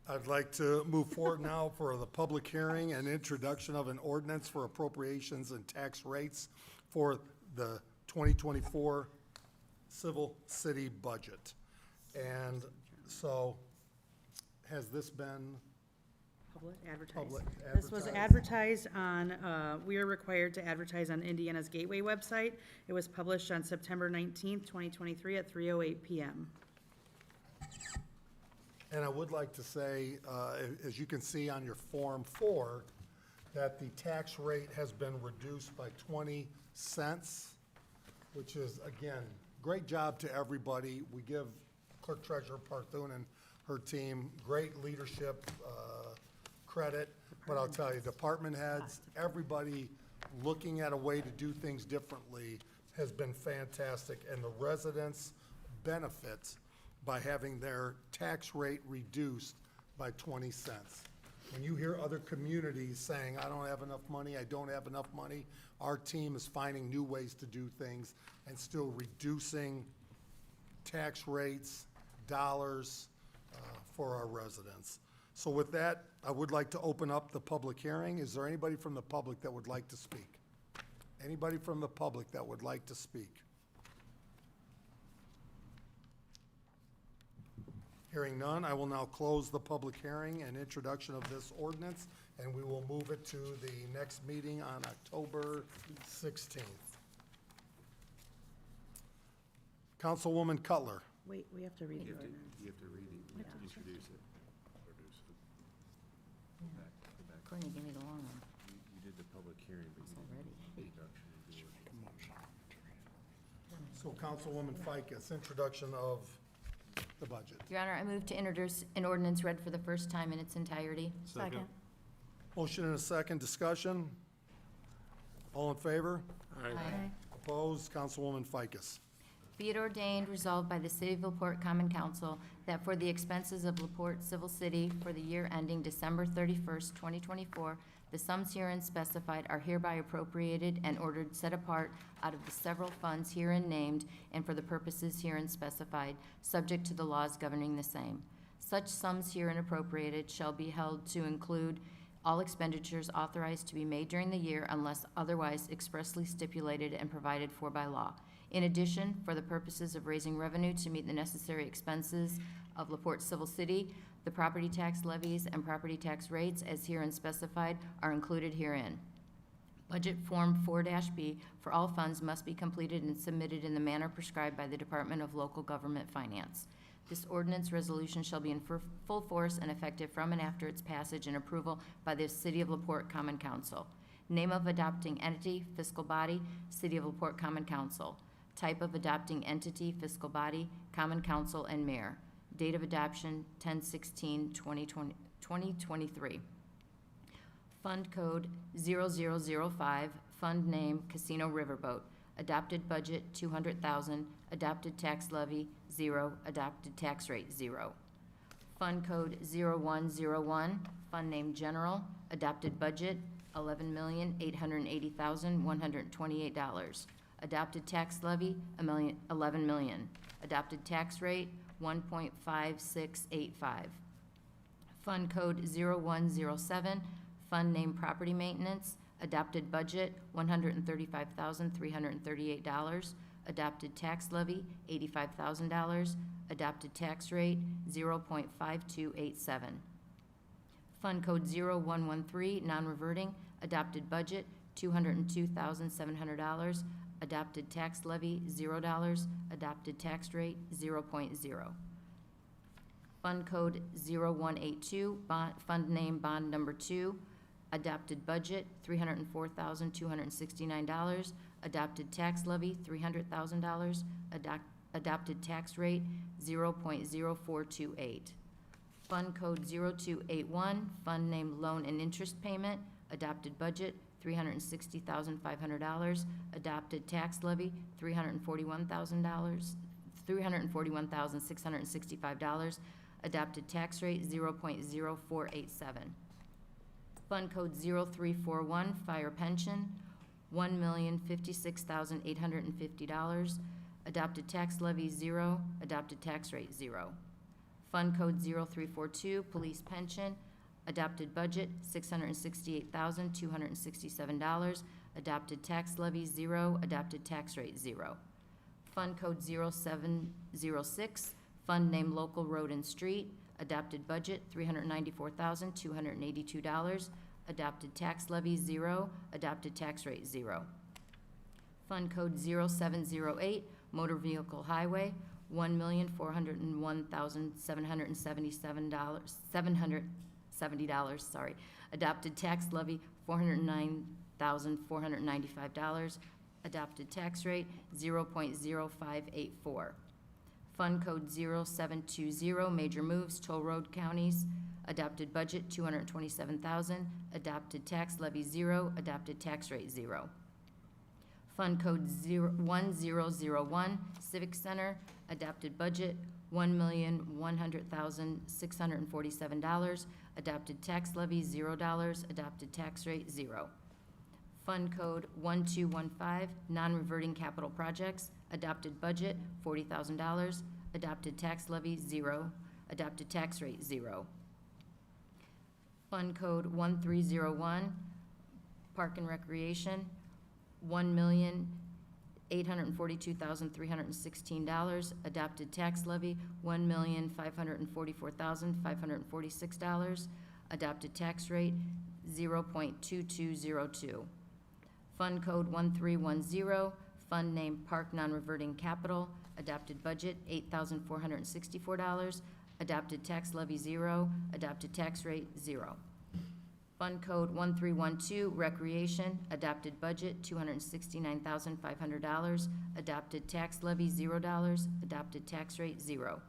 Speaker 1: I'd like to move forward now for the public hearing and introduction of an ordinance for appropriations and tax rates for the 2024 civil city budget. And so, has this been
Speaker 3: Public advertised.
Speaker 1: public
Speaker 3: This was advertised on, we are required to advertise on Indiana's Gateway website. It was published on September 19th, 2023 at 3:08 PM.
Speaker 1: And I would like to say, as you can see on your Form 4, that the tax rate has been reduced by 20 cents, which is, again, great job to everybody. We give Clerk Treasurer Parthun and her team great leadership credit, but I'll tell you, department heads, everybody looking at a way to do things differently has been fantastic, and the residents benefit by having their tax rate reduced by 20 cents. When you hear other communities saying, I don't have enough money, I don't have enough money, our team is finding new ways to do things and still reducing tax rates, dollars for our residents. So with that, I would like to open up the public hearing. Is there anybody from the public that would like to speak? Anybody from the public that would like to speak? Hearing none, I will now close the public hearing and introduction of this ordinance, and we will move it to the next meeting on October 16th. Councilwoman Cutler.
Speaker 3: Wait, we have to read the ordinance.
Speaker 12: You have to read it, introduce it.
Speaker 2: Courtney, give me the long one.
Speaker 12: You did the public hearing, but you
Speaker 2: Already.
Speaker 12: didn't introduction and do it.
Speaker 1: So Councilwoman Ficus, introduction of the budget.
Speaker 2: Your Honor, I move to introduce an ordinance read for the first time in its entirety.
Speaker 7: Second.
Speaker 1: Motion and a second, discussion. All in favor?
Speaker 2: Aye.
Speaker 1: Opposed? Councilwoman Ficus.
Speaker 2: Be it ordained, resolved by the City of LaPorte Common Council, that for the expenses of LaPorte Civil City for the year ending December 31st, 2024, the sums herein specified are hereby appropriated and ordered set apart out of the several funds herein named and for the purposes herein specified, subject to the laws governing the same. Such sums herein appropriated shall be held to include all expenditures authorized to be made during the year unless otherwise expressly stipulated and provided for by law. In addition, for the purposes of raising revenue to meet the necessary expenses of LaPorte Civil City, the property tax levies and property tax rates as herein specified are included herein. Budget Form 4-B for all funds must be completed and submitted in the manner prescribed by the Department of Local Government Finance. This ordinance resolution shall be in full force and effective from and after its passage and approval by the City of LaPorte Common Council. Name of adopting entity, fiscal body, City of LaPorte Common Council. Type of adopting entity, fiscal body, Common Council, and Mayor. Date of adoption, 10/16/2023. Fund code 0005, fund name Casino Riverboat. adopted budget 200,000, adopted tax levy 0, adopted tax rate 0. Fund code 0101, fund name general, adopted budget $11,880,128. Adopted tax levy $11 million. Adopted tax rate 1.5685. Fund code 0107, fund name property maintenance, adopted budget $135,338. Adopted tax levy $85,000. Adopted tax rate 0.5287. Fund code 0113, non-reverting, adopted budget $202,700. Adopted tax levy $0. Adopted tax rate 0.0. Fund code 0182, fund name bond number 2, adopted budget $304,269. Adopted tax levy $300,000. Adopted tax rate 0.0428. Fund code 0281, fund name loan and interest payment, adopted budget $360,500. Adopted tax levy $341,665. Adopted tax rate 0.0487. Fund code 0341, fire pension, $1,056,850. Adopted tax levy 0, adopted tax rate 0. Fund code 0342, police pension, adopted budget $668,267. Adopted tax levy 0, adopted tax rate 0. Fund code 0706, fund name local road and street, adopted budget $394,282. Adopted tax levy 0, adopted tax rate 0. Fund code 0708, motor vehicle highway, $1,401,770, sorry. Adopted tax levy $409,495. Adopted tax rate 0.0584. Fund code 0720, major moves, toll road counties, adopted budget $227,000. Adopted tax levy 0, adopted tax rate 0. Fund code 1001, civic center, adopted budget $1,100,647. Adopted tax levy $0, adopted tax rate 0. Fund code 1215, non-reverting capital projects, adopted budget $40,000. Adopted tax levy 0, adopted tax rate 0. Fund code 1301, park and recreation, $1,842,316. Adopted tax levy $1,544,546. Adopted tax rate 0.2202. Fund code 1310, fund name park non-reverting capital, adopted budget $8,464. Adopted tax levy 0, adopted tax rate 0. Fund code 1312, recreation, adopted budget $269,500. Adopted tax levy $0, adopted tax rate 0.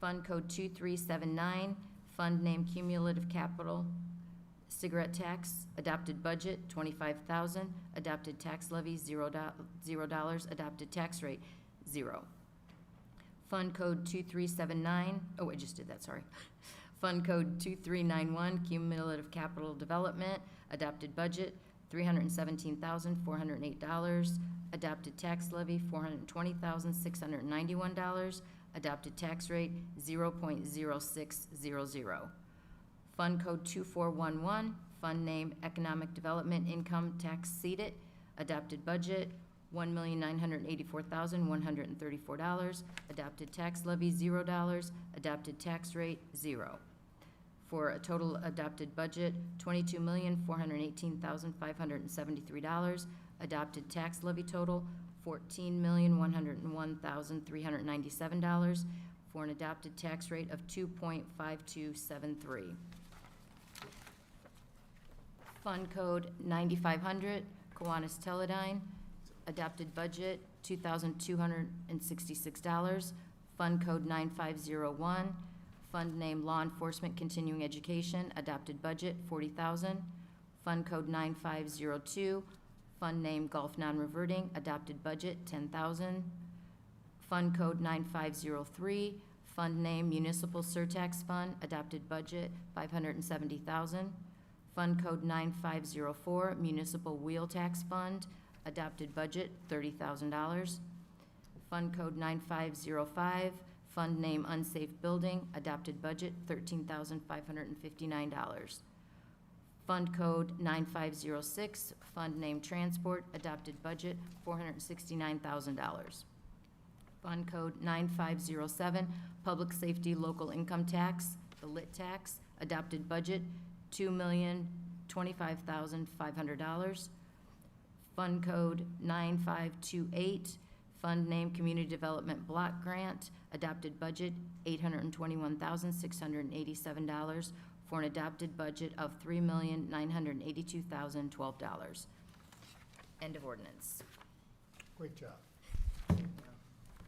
Speaker 2: Fund code 2379, fund name cumulative capital, cigarette tax, adopted budget $25,000. Adopted tax levy $0, adopted tax rate 0. Fund code 2379, oh, I just did that, sorry. Fund code 2391, cumulative capital development, adopted budget $317,408. Adopted tax levy $420,691. Adopted tax rate 0.0600. Fund code 2411, fund name economic development income tax seated, adopted budget $1,984,134. Adopted tax levy $0, adopted tax rate 0. For a total adopted budget $22,418,573. Adopted tax levy total $14,101,397, for an adopted tax rate of 2.5273. Fund code 9500, Kiwanis Teledyne, adopted budget $2,266. Fund code 9501, fund name law enforcement continuing education, adopted budget $40,000. Fund code 9502, Fund name Gulf Non-Reverting, adopted budget $10,000. Fund code 9503, fund name Municipal Surtax Fund, adopted budget $570,000. Fund code 9504, Municipal Wheel Tax Fund, adopted budget $30,000. Fund code 9505, fund name Unsafe Building, adopted budget $13,559. Fund code 9506, fund name Transport, adopted budget $469,000. Fund code 9507, Public Safety Local Income Tax, the lit tax, adopted budget $2,025,500. Fund code 9528, fund name Community Development Block Grant, adopted budget $821,687 for an adopted budget of $3,982,012. End of ordinance.
Speaker 1: Great job.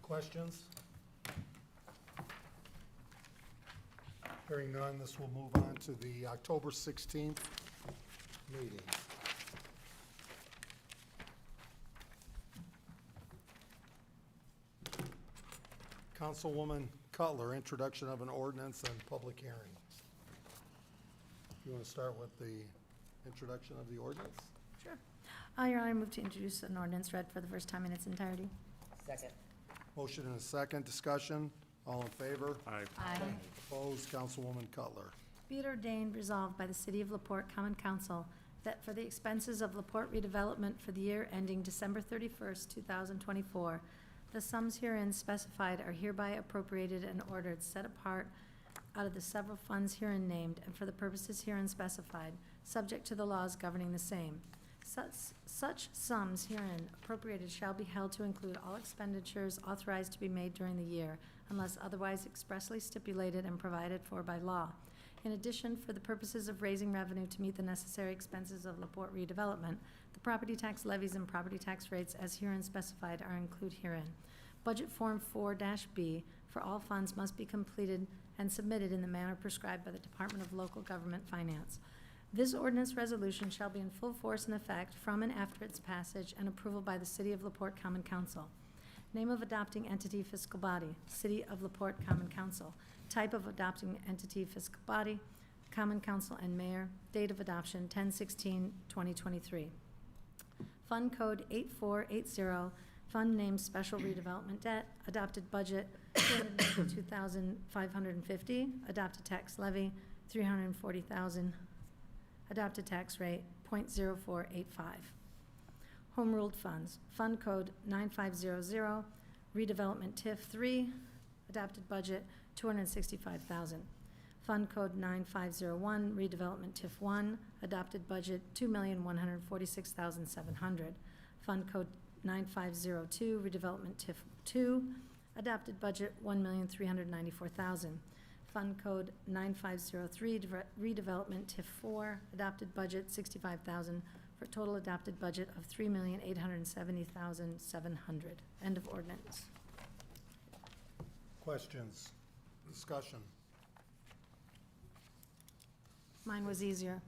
Speaker 1: Questions? Hearing none, this will move on to the October 16th meeting. Councilwoman Cutler, introduction of an ordinance and public hearing. You want to start with the introduction of the ordinance?
Speaker 7: Sure. Your Honor, I move to introduce an ordinance read for the first time in its entirety.
Speaker 11: Second.
Speaker 1: Motion and a second, discussion, all in favor?
Speaker 4: Aye.
Speaker 2: Aye.
Speaker 1: Opposed, Councilwoman Cutler.
Speaker 7: Be it ordained, resolved by the City of LaPorte Common Council that for the expenses of LaPorte redevelopment for the year ending December 31st, 2024, the sums herein specified are hereby appropriated and ordered set apart out of the several funds herein named and for the purposes herein specified, subject to the laws governing the same. Such sums herein appropriated shall be held to include all expenditures authorized to be made during the year, unless otherwise expressly stipulated and provided for by law. In addition, for the purposes of raising revenue to meet the necessary expenses of LaPorte redevelopment, the property tax levies and property tax rates as herein specified are included herein. Budget Form 4-B for all funds must be completed and submitted in the manner prescribed by the Department of Local Government Finance. This ordinance resolution shall be in full force and effect from and after its passage and approval by the City of LaPorte Common Council. Name of adopting entity fiscal body, City of LaPorte Common Council. Type of adopting entity fiscal body, Common Council and Mayor. Date of adoption 10/16/2023. Fund code 8480, fund name Special Redevelopment Debt, adopted budget $292,550, adopted tax levy $340,000, adopted tax rate 0.0485. Home ruled funds, fund code 9500, redevelopment TIF 3, adopted budget $265,000. Fund code 9501, redevelopment TIF 1, adopted budget $2,146,700. Fund code 9502, redevelopment TIF 2, adopted budget $1,394,000. Fund code 9503, redevelopment TIF 4, adopted budget $65,000 for a total adopted budget of $3,870,700. End of ordinance.
Speaker 1: Questions, discussion?
Speaker 7: Mine was easier.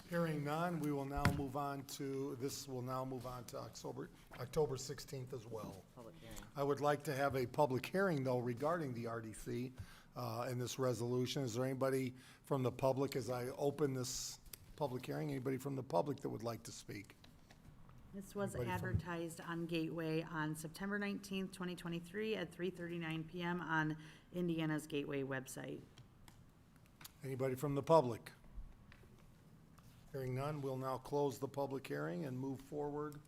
Speaker 1: Hearing none, we will now move on to, this will now move on to October 16th as well.
Speaker 14: Public hearing.
Speaker 1: I would like to have a public hearing, though, regarding the RDC in this resolution. Is there anybody from the public, as I open this public hearing, anybody from the public that would like to speak?
Speaker 3: This was
Speaker 1: Anybody from-
Speaker 3: advertised on Gateway on September 19th, 2023 at 3:39 PM on Indiana's Gateway website.
Speaker 1: Anybody from the public? Hearing none, we'll now close the public hearing and move forward.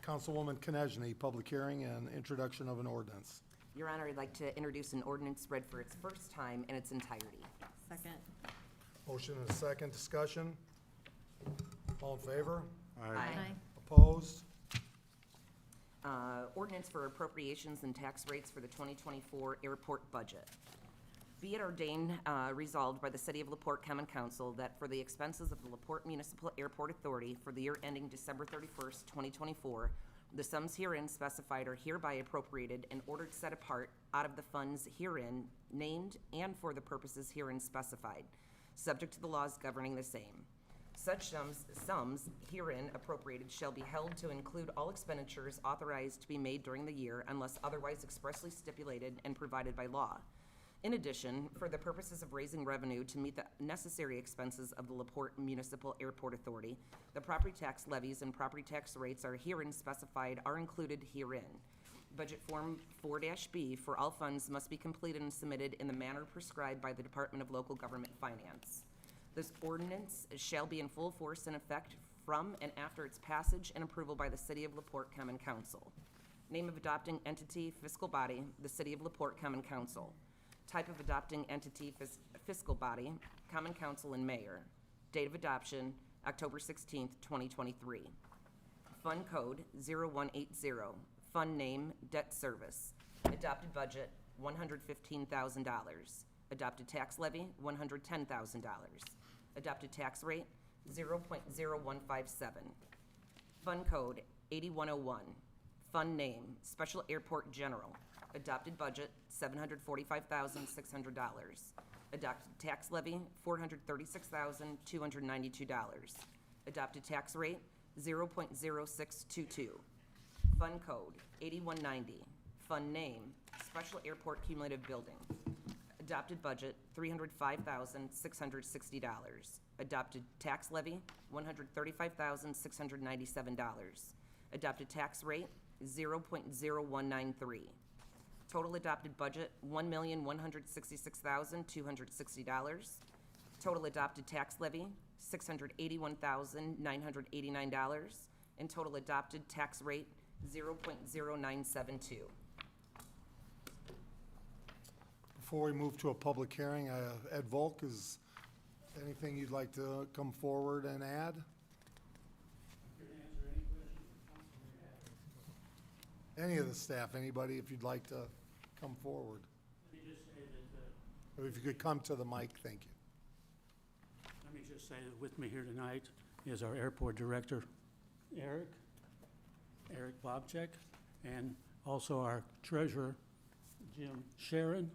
Speaker 1: Councilwoman Konechny, public hearing and introduction of an ordinance.
Speaker 14: Your Honor, I'd like to introduce an ordinance read for its first time in its entirety.
Speaker 3: Second.
Speaker 1: Motion and a second, discussion. All in favor?
Speaker 14: Aye.
Speaker 1: Opposed?
Speaker 14: Ordinance for appropriations and tax rates for the 2024 airport budget. Be it ordained, resolved by the City of LaPorte Common Council that for the expenses of the LaPorte Municipal Airport Authority for the year ending December 31st, 2024, the sums herein specified are hereby appropriated and ordered set apart out of the funds herein named and for the purposes herein specified, subject to the laws governing the same. Such sums herein appropriated shall be held to include all expenditures authorized to be made during the year unless otherwise expressly stipulated and provided by law. In addition, for the purposes of raising revenue to meet the necessary expenses of the LaPorte Municipal Airport Authority, the property tax levies and property tax rates are herein specified are included herein. Budget Form 4-B for all funds must be completed and submitted in the manner prescribed by the Department of Local Government Finance. This ordinance shall be in full force and effect from and after its passage and approval by the City of LaPorte Common Council. Name of adopting entity, fiscal body, the City of LaPorte Common Council. Type of adopting entity, fiscal body, Common Council and Mayor. Date of adoption, October 16th, 2023. Fund code 0180. Fund name, debt service. Adopted budget, $115,000. Adopted tax levy, $110,000. Adopted tax rate, 0.0157. Fund code 8101. Fund name, Special Airport General. Adopted budget, $745,600. Adopted tax levy, $436,292. Adopted tax rate, 0.0622. Fund code 8190. Fund name, Special Airport Cumulative Building. Adopted budget, $305,660. Adopted tax levy, $135,697. Adopted tax rate, 0.0193. Total adopted budget, $1,166,260. Total adopted tax levy, $681,989. And total adopted tax rate, 0.0972.
Speaker 1: Before we move to a public hearing, Ed Volk, is anything you'd like to come forward and add? Any of the staff, anybody, if you'd like to come forward.
Speaker 15: Let me just say that,
Speaker 1: Or if you could come to the mic, thank you.
Speaker 15: let me just say that with me here tonight is our airport director, Eric Bobchek, and also our treasurer, Jim Sharon,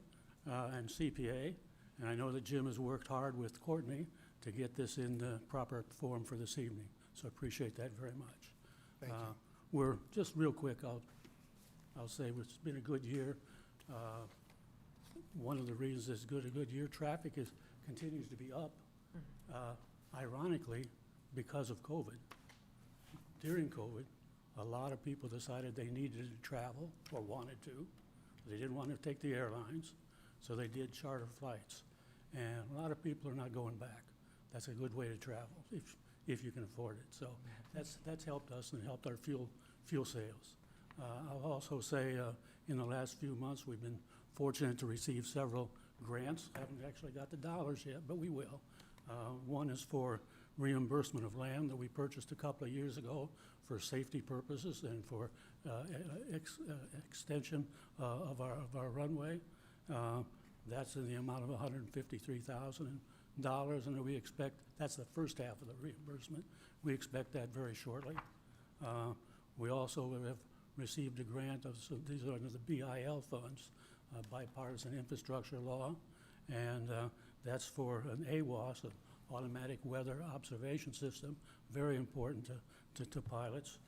Speaker 15: and CPA. And I know that Jim has worked hard with Courtney to get this in the proper form for this evening, so appreciate that very much.
Speaker 1: Thank you.
Speaker 15: We're, just real quick, I'll say it's been a good year. One of the reasons it's a good year, traffic continues to be up, ironically, because of COVID. During COVID, a lot of people decided they needed to travel or wanted to. They didn't want to take the airlines, so they did charter flights. And a lot of people are not going back. That's a good way to travel if you can afford it. So that's helped us and helped our fuel sales. I'll also say in the last few months, we've been fortunate to receive several grants. Haven't actually got the dollars yet, but we will. One is for reimbursement of land that we purchased a couple of years ago for safety purposes and for extension of our runway. That's in the amount of $153,000, and we expect, that's the first half of the reimbursement. We expect that very shortly. We also have received a grant of, so these are under the BIL funds, Bipartisan Infrastructure Law, and that's for an AWOS, an Automatic Weather Observation System, very important to pilots.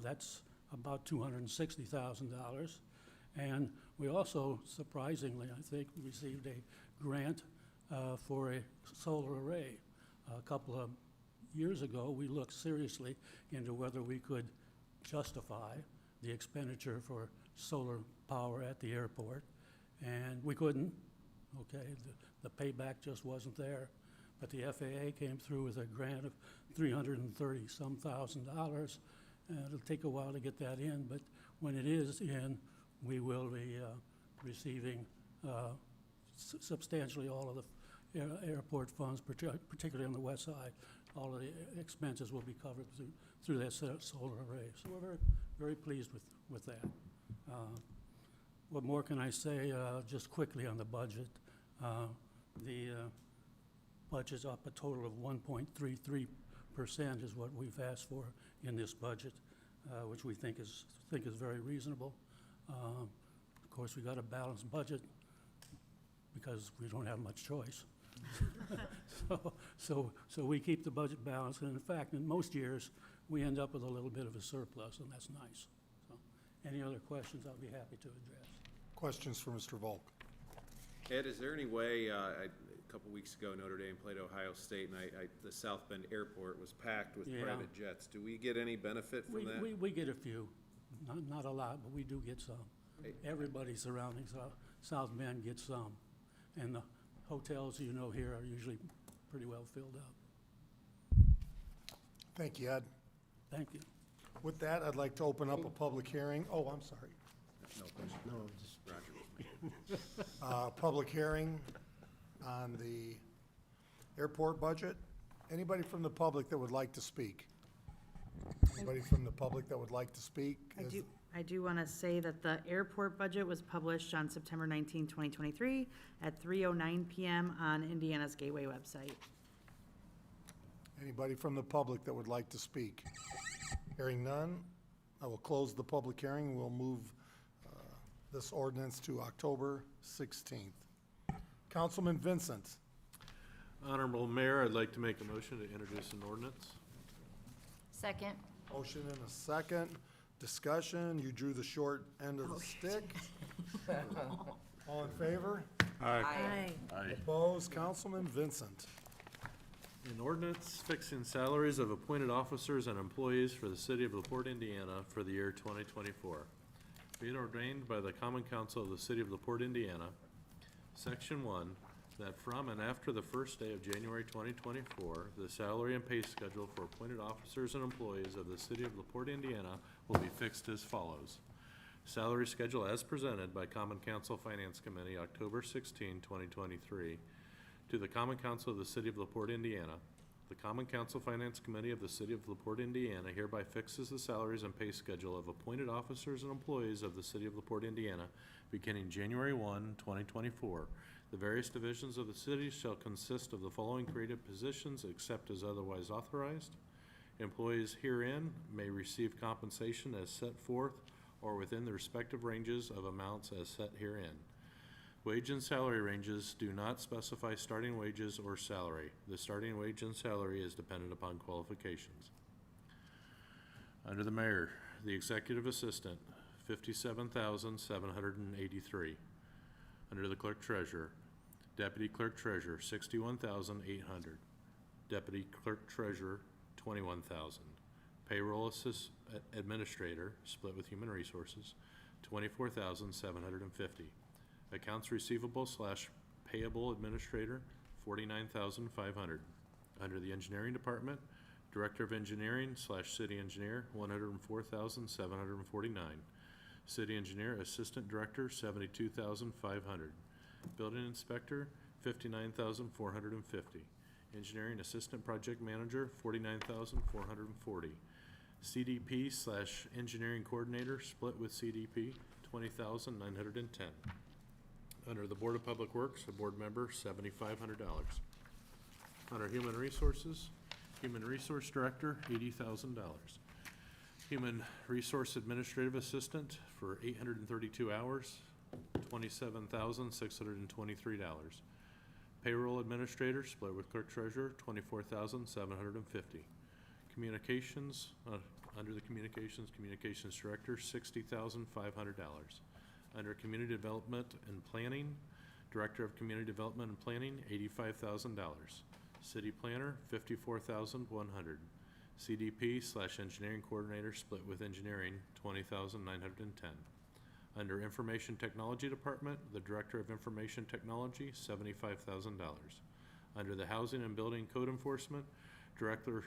Speaker 15: That's about $260,000. And we also, surprisingly, I think, received a grant for a solar array. A couple of years ago, we looked seriously into whether we could justify the expenditure for solar power at the airport, and we couldn't. Okay, the payback just wasn't there. But the FAA came through with a grant of $330-some thousand. It'll take a while to get that in, but when it is in, we will be receiving substantially all of the airport funds, particularly on the west side. All of the expenses will be covered through that solar array. So we're very, very pleased with that. What more can I say? Just quickly on the budget. The budget's up a total of 1.33% is what we've asked for in this budget, which we think is very reasonable. Of course, we got a balanced budget because we don't have much choice. So we keep the budget balanced, and in fact, in most years, we end up with a little bit of a surplus, and that's nice. So, any other questions, I'll be happy to address.
Speaker 1: Questions for Mr. Volk?
Speaker 12: Ed, is there any way, a couple weeks ago, Notre Dame played Ohio State, and the South Bend Airport was packed with
Speaker 15: Yeah.
Speaker 12: private jets. Do we get any benefit from that?
Speaker 15: We get a few, not a lot, but we do get some. Everybody surrounding South Bend gets some, and the hotels, you know, here are usually pretty well filled up.
Speaker 1: Thank you, Ed.
Speaker 15: Thank you.
Speaker 1: With that, I'd like to open up a public hearing. Oh, I'm sorry.
Speaker 12: No question.
Speaker 6: No, just
Speaker 12: Roger.
Speaker 1: Public hearing on the airport budget. Anybody from the public that would like to speak? Anybody from the public that would like to speak?
Speaker 3: I do want to say that the airport budget was published on September 19, 2023 at 3:09 PM on Indiana's Gateway website.
Speaker 1: Anybody from the public that would like to speak? Hearing none, I will close the public hearing. We'll move this ordinance to October 16th. Councilman Vincent.
Speaker 12: Honorable Mayor, I'd like to make a motion to introduce an ordinance.
Speaker 2: Second.
Speaker 1: Motion and a second. Discussion. You drew the short end of the stick. All in favor?
Speaker 3: Aye.
Speaker 1: Opposed? Councilman Vincent.
Speaker 12: An ordinance fixing salaries of appointed officers and employees for the city of LaPorte, Indiana for the year 2024. Be it ordained by the Common Council of the city of LaPorte, Indiana, Section 1, that from and after the first day of January 2024, the salary and pay schedule for appointed officers and employees of the city of LaPorte, Indiana will be fixed as follows. Salary schedule as presented by Common Council Finance Committee, October 16, 2023. To the Common Council of the City of LaPorte, Indiana. The Common Council Finance Committee of the City of LaPorte, Indiana hereby fixes the salaries and pay schedule of appointed officers and employees of the City of LaPorte, Indiana, beginning January 1, 2024. The various divisions of the city shall consist of the following created positions except as otherwise authorized. Employees herein may receive compensation as set forth or within the respective ranges of amounts as set herein. Wage and salary ranges do not specify starting wages or salary. The starting wage and salary is dependent upon qualifications. Under the mayor, the executive assistant, $57,783. Under the clerk treasurer, deputy clerk treasurer, $61,800. Deputy clerk treasurer, $21,000. Payroll administrator, split with human resources, $24,750. Accounts receivable / payable administrator, $49,500. Under the engineering department, director of engineering / city engineer, $104,749. City engineer assistant director, $72,500. Building inspector, $59,450. Engineering assistant project manager, $49,440. CDP / engineering coordinator, split with CDP, $20,910. Under the Board of Public Works, a board member, $7,500. Under Human Resources, Human Resource Director, $80,000. Human Resource Administrative Assistant for 832 hours, $27,623. Payroll Administrator, split with Clerk Treasurer, $24,750. Communications, under the Communications Director, $60,500. Under Community Development and Planning, Director of Community Development and Planning, $85,000. City Planner, $54,100. CDP / engineering coordinator, split with engineering, $20,910. Under Information Technology Department, the Director of Information Technology, $75,000. Under the Housing and Building Code Enforcement, Director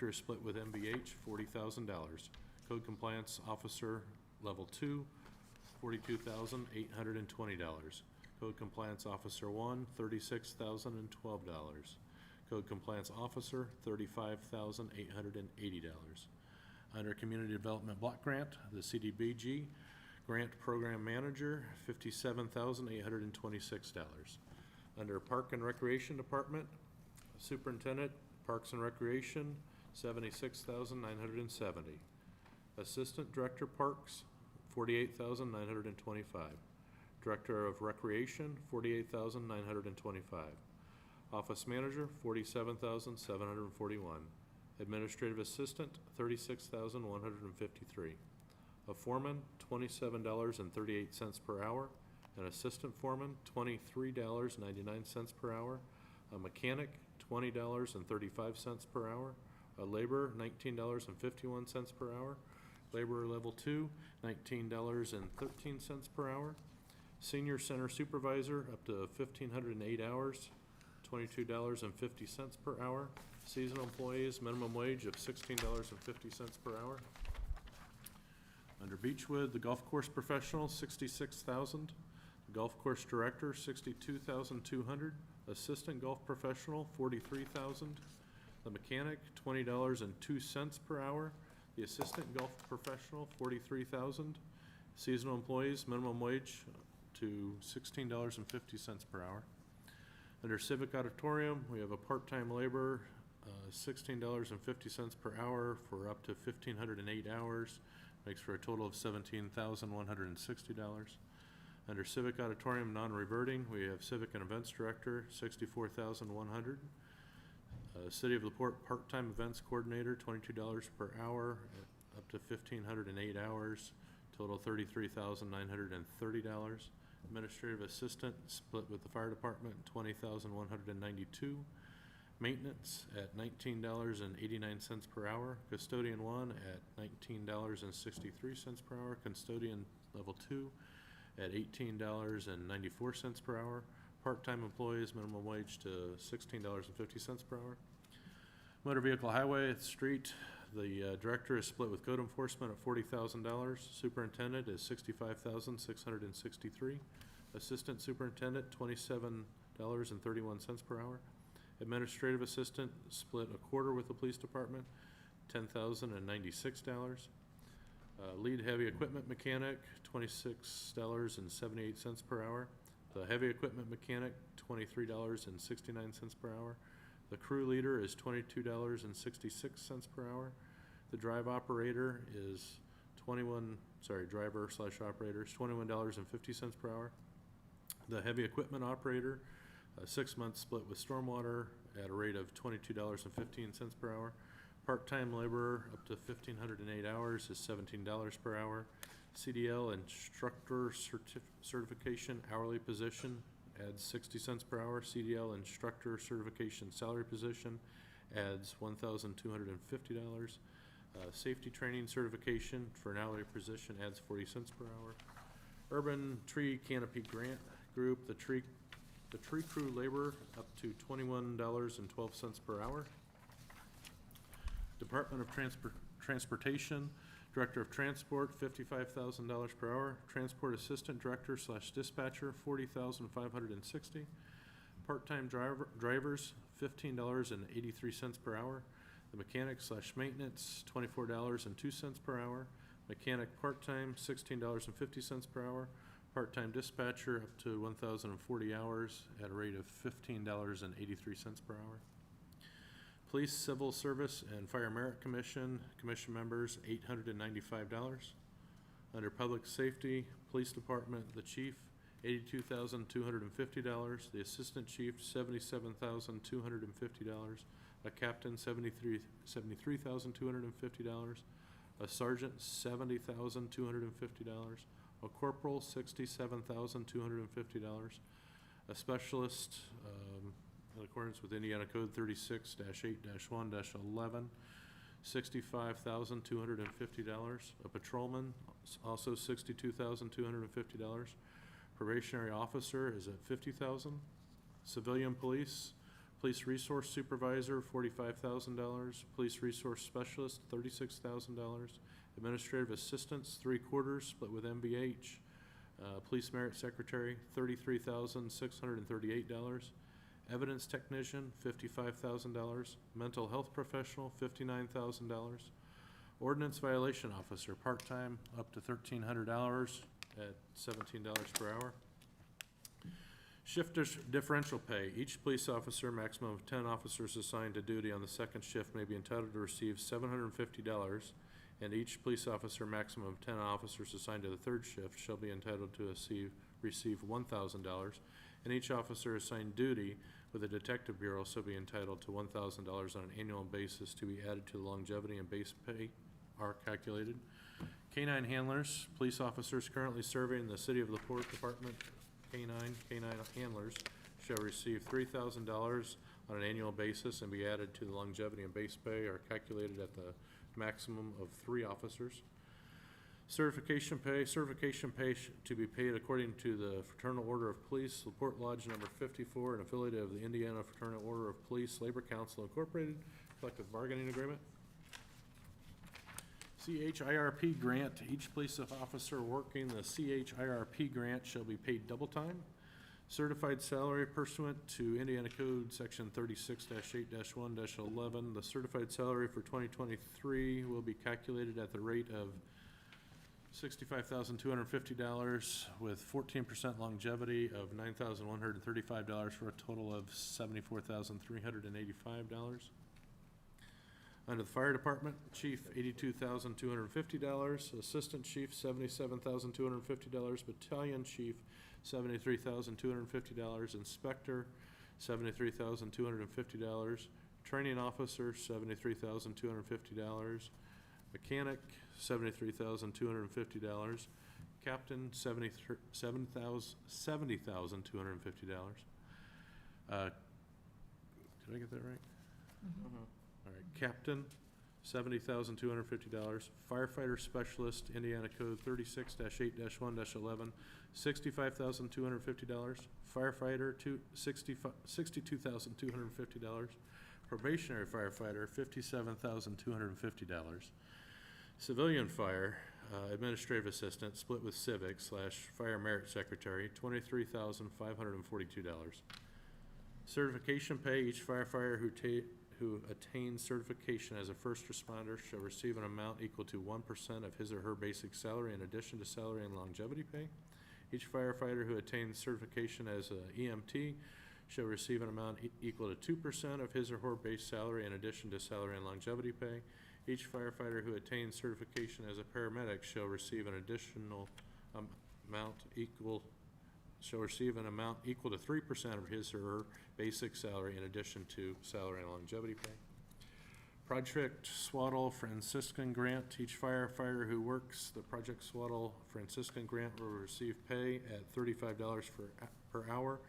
Speaker 12: is split with MBH, $40,000. Code Compliance Officer, Level 2, $42,820. Code Compliance Officer 1, $36,012. Code Compliance Officer, $35,880. Under Community Development Block Grant, the CDBG Grant Program Manager, $57,826. Under Park and Recreation Department, Superintendent, Parks and Recreation, $76,970. Assistant Director Parks, $48,925. Director of Recreation, $48,925. Office manager, $47,741. Administrative assistant, $36,153. A foreman, $27.38 per hour. An assistant foreman, $23.99 per hour. A mechanic, $20.35 per hour. A laborer, $19.51 per hour. Laborer level 2, $19.13 per hour. Senior center supervisor, up to 1,508 hours, $22.50 per hour. Seasonal employees, minimum wage of $16.50 per hour. Under Beechwood, the golf course professional, $66,000. The golf course director, $62,200. Assistant golf professional, $43,000. The mechanic, $20.02 per hour. The assistant golf professional, $43,000. Seasonal employees, minimum wage to $16.50 per hour. Under civic auditorium, we have a part-time laborer, $16.50 per hour for up to 1,508 hours. Makes for a total of $17,160. Under civic auditorium non-reverting, we have civic and events director, $64,100. City of LaPorte part-time events coordinator, $22 per hour, up to 1,508 hours, total $33,930. Administrative assistant, split with the fire department, $20,192. Maintenance at $19.89 per hour. Custodian 1 at $19.63 per hour. Custodian level 2 at $18.94 per hour. Part-time employees, minimum wage to $16.50 per hour. Motor vehicle highway, street, the director is split with code enforcement at $40,000. Superintendent is $65,663. Assistant superintendent, $27.31 per hour. Administrative assistant, split a quarter with the police department, $10,096. Lead heavy equipment mechanic, $26.78 per hour. The heavy equipment mechanic, $23.69 per hour. The crew leader is $22.66 per hour. The drive operator is driver/operator is $21.50 per hour. The heavy equipment operator, 6 months split with stormwater at a rate of $22.15 per hour. Part-time laborer up to 1,508 hours is $17 per hour. CDL instructor certification hourly position adds 60 cents per hour. CDL instructor certification salary position adds $1,250. Safety training certification for an hourly position adds 40 cents per hour. Urban tree canopy grant group, the tree crew labor up to $21.12 per hour. Department of Transportation, Director of Transport, $55,000 per hour. Transport Assistant Director / Dispatcher, $40,560. Part-time drivers, $15.83 per hour. The mechanic / maintenance, $24.02 per hour. Mechanic part-time, $16.50 per hour. Part-time dispatcher up to 1,040 hours at a rate of $15.83 per hour. Police, Civil Service, and Fire Merit Commission, commission members, $895. Under Public Safety, Police Department, the chief, $82,250. The assistant chief, $77,250. A captain, $73,250. A sergeant, $70,250. A corporal, $67,250. A specialist, in accordance with Indiana Code 36-8-1-11, $65,250. A patrolman, also $62,250. Probationary officer is at $50,000. Civilian police, police resource supervisor, $45,000. Police resource specialist, $36,000. Administrative assistants, 3/4, split with MBH. Police merit secretary, $33,638. Evidence technician, $55,000. Mental health professional, $59,000. Ordinance violation officer, part-time, up to $1,300 at $17 per hour. Shift differential pay. Each police officer, maximum of 10 officers assigned to duty on the second shift, may be entitled to receive $750, and each police officer, maximum of 10 officers assigned to the third shift, shall be entitled to receive $1,000, and each officer assigned duty with the Detective Bureau so be entitled to $1,000 on an annual basis to be added to the longevity and base pay are calculated. Canine handlers, police officers currently serving the City of LaPorte Department canine handlers shall receive $3,000 on an annual basis and be added to the longevity and base pay are calculated at the maximum of 3 officers. Certification pay to be paid according to the Fraternal Order of Police, LaPorte Lodge number 54, an affiliate of the Indiana Fraternal Order of Police Labor Council Incorporated, collective bargaining agreement. CHIRP grant, each police officer working the CHIRP grant shall be paid double time. Certified salary pursuant to Indiana Code Section 36-8-1-11. The certified salary for 2023 will be calculated at the rate of $65,250 with 14% longevity of $9,135 for a total of $74,385. Under the fire department, chief, $82,250, assistant chief, $77,250, battalion chief, $73,250, inspector, $73,250, training officer, $73,250, mechanic, $73,250, captain, $70,250. Did I get that right? All right, captain, $70,250. Firefighter specialist, Indiana Code 36-8-1-11, $65,250. Firefighter, $62,250. Probationary firefighter, $57,250. Civilian fire, administrative assistant, split with civic / fire merit secretary, $23,542. Certification pay, each firefighter who attains certification as a first responder shall receive an amount equal to 1% of his or her basic salary in addition to salary and longevity pay. Each firefighter who attains certification as an EMT shall receive an amount equal to 2% of his or her base salary in addition to salary and longevity pay. Each firefighter who attains certification as a paramedic shall receive an additional amount equal to 3% of his or her basic salary in addition to salary and longevity pay. Project Swaddle Franciscan Grant. Each firefighter who works the Project Swaddle Franciscan Grant will receive pay at $35 per hour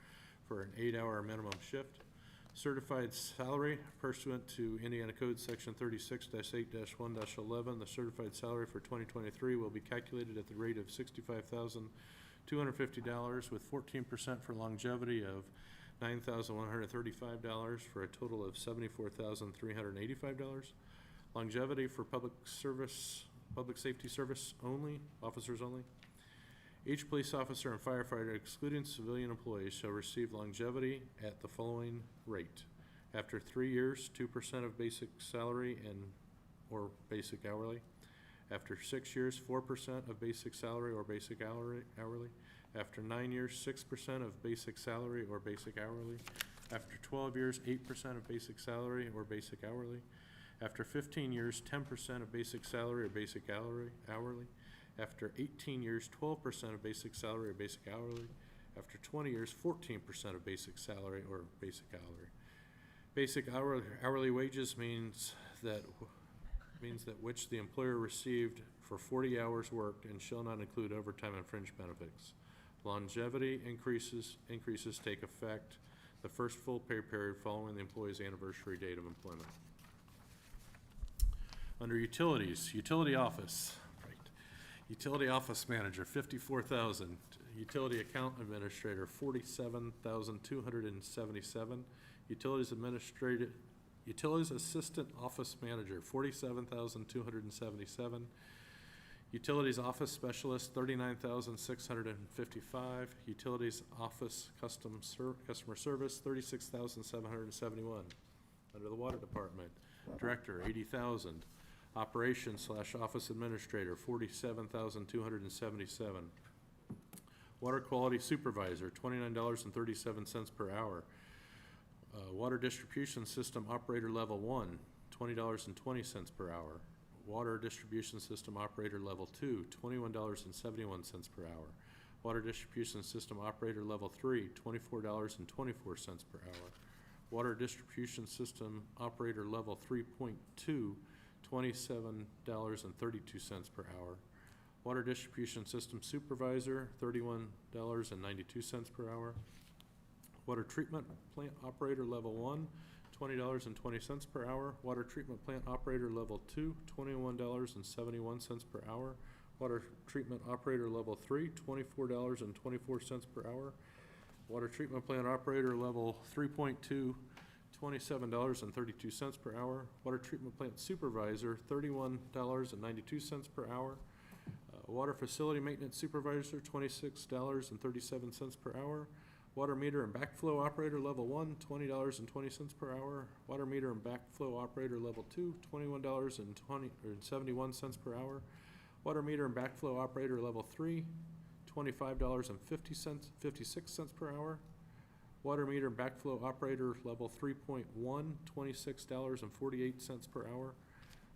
Speaker 12: for an 8-hour minimum shift. Certified salary pursuant to Indiana Code Section 36-8-1-11. The certified salary for 2023 will be calculated at the rate of $65,250 with 14% for longevity of $9,135 for a total of $74,385. Longevity for public safety service only, officers only. Each police officer and firefighter, excluding civilian employees, shall receive longevity at the following rate. After 3 years, 2% of basic salary or basic hourly. After 6 years, 4% of basic salary or basic hourly. After 9 years, 6% of basic salary or basic hourly. After 12 years, 8% of basic salary or basic hourly. After 15 years, 10% of basic salary or basic hourly. After 18 years, 12% of basic salary or basic hourly. After 20 years, 14% of basic salary or basic hourly. Basic hourly wages means that which the employer received for 40 hours worked and shall not include overtime and fringe benefits. Longevity increases take effect the first full pay period following the employee's anniversary date of employment. Under utilities, utility office. Utility office manager, $54,000. Utility account administrator, $47,277. Utilities assistant office manager, $47,277. Utilities office specialist, $39,655. Utilities office customer service, $36,771. Under the water department, director, $80,000. Operations / office administrator, $47,277. Water quality supervisor, $29.37 per hour. Water distribution system operator level 1, $20.20 per hour. Water distribution system operator level 2, $21.71 per hour. Water distribution system operator level 3, $24.24 per hour. Water Distribution System Operator Level 3.2, $27.32 per hour. Water Distribution System Supervisor, $31.92 per hour. Water Treatment Plant Operator Level 1, $20.20 per hour. Water Treatment Plant Operator Level 2, $21.71 per hour. Water Treatment Operator Level 3, $24.24 per hour. Water Treatment Plant Operator Level 3.2, $27.32 per hour. Water Treatment Plant Supervisor, $31.92 per hour. Water Facility Maintenance Supervisor, $26.37 per hour. Water Meter and Backflow Operator Level 1, $20.20 per hour. Water Meter and Backflow Operator Level 2, $21.71 per hour. Water Meter and Backflow Operator Level 3, $25.56 per hour. Water Meter and Backflow Operator Level 3.1, $26.48 per hour.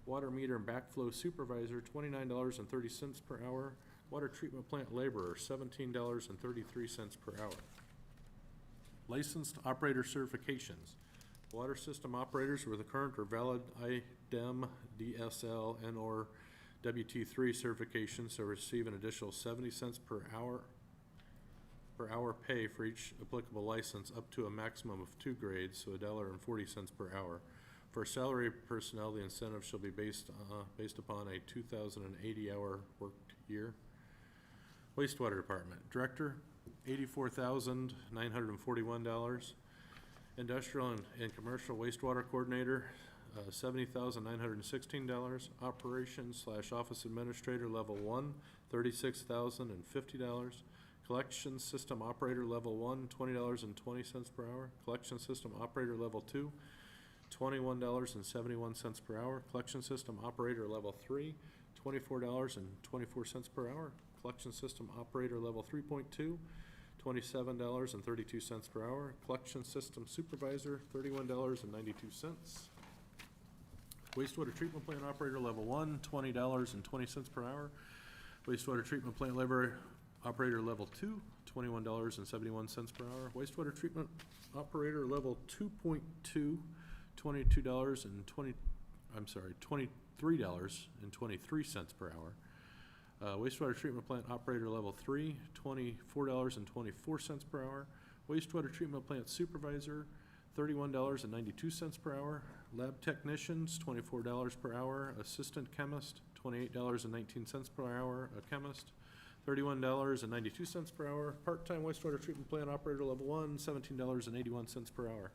Speaker 12: Water Meter and Backflow Supervisor, $29.30 per hour. Water Treatment Plant Laborer, $17.33 per hour. Licensed Operator Certifications. Water System Operators with a current or valid IDEM, DSL, and/or WT3 certifications shall receive an additional 70 cents per hour pay for each applicable license up to a maximum of 2 grades, so $1.40 per hour. For salary personnel, the incentive shall be based upon a 2,080-hour worked year. Wastewater Department Director, $84,941. Industrial and Commercial Wastewater Coordinator, $70,916. Operations/Office Administrator Level 1, $36,050. Collection System Operator Level 1, $20.20 per hour. Collection System Operator Level 2, $21.71 per hour. Collection System Operator Level 3, $24.24 per hour. Collection System Operator Level 3.2, $27.32 per hour. Collection System Supervisor, $31.92. Wastewater Treatment Plant Operator Level 1, $20.20 per hour. Wastewater Treatment Plant Labor Operator Level 2, $21.71 per hour. Wastewater Treatment Operator Level 2.2, $23.23 per hour. Wastewater Treatment Plant Operator Level 3, $24.24 per hour. Wastewater Treatment Plant Supervisor, $31.92 per hour. Lab Technicians, $24 per hour. Assistant Chemist, $28.19 per hour. A Chemist, $31.92 per hour. Part-time Wastewater Treatment Plant Operator Level 1, $17.81 per hour.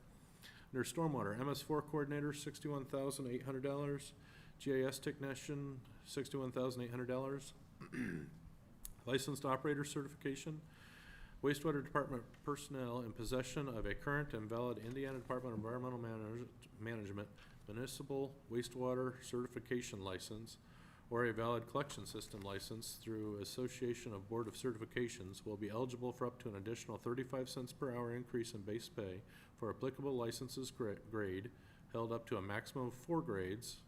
Speaker 12: Under Stormwater, MS4 Coordinator, $61,800. GIS Technician, $61,800. Licensed Operator Certification. Wastewater Department personnel in possession of a current and valid Indiana Department of Environmental Management Municipal Wastewater Certification License or a valid collection system license through Association of Board of Certifications will be eligible for up to an additional 35 cents per hour increase in base pay for applicable licenses grade held up to a maximum of 4 grades,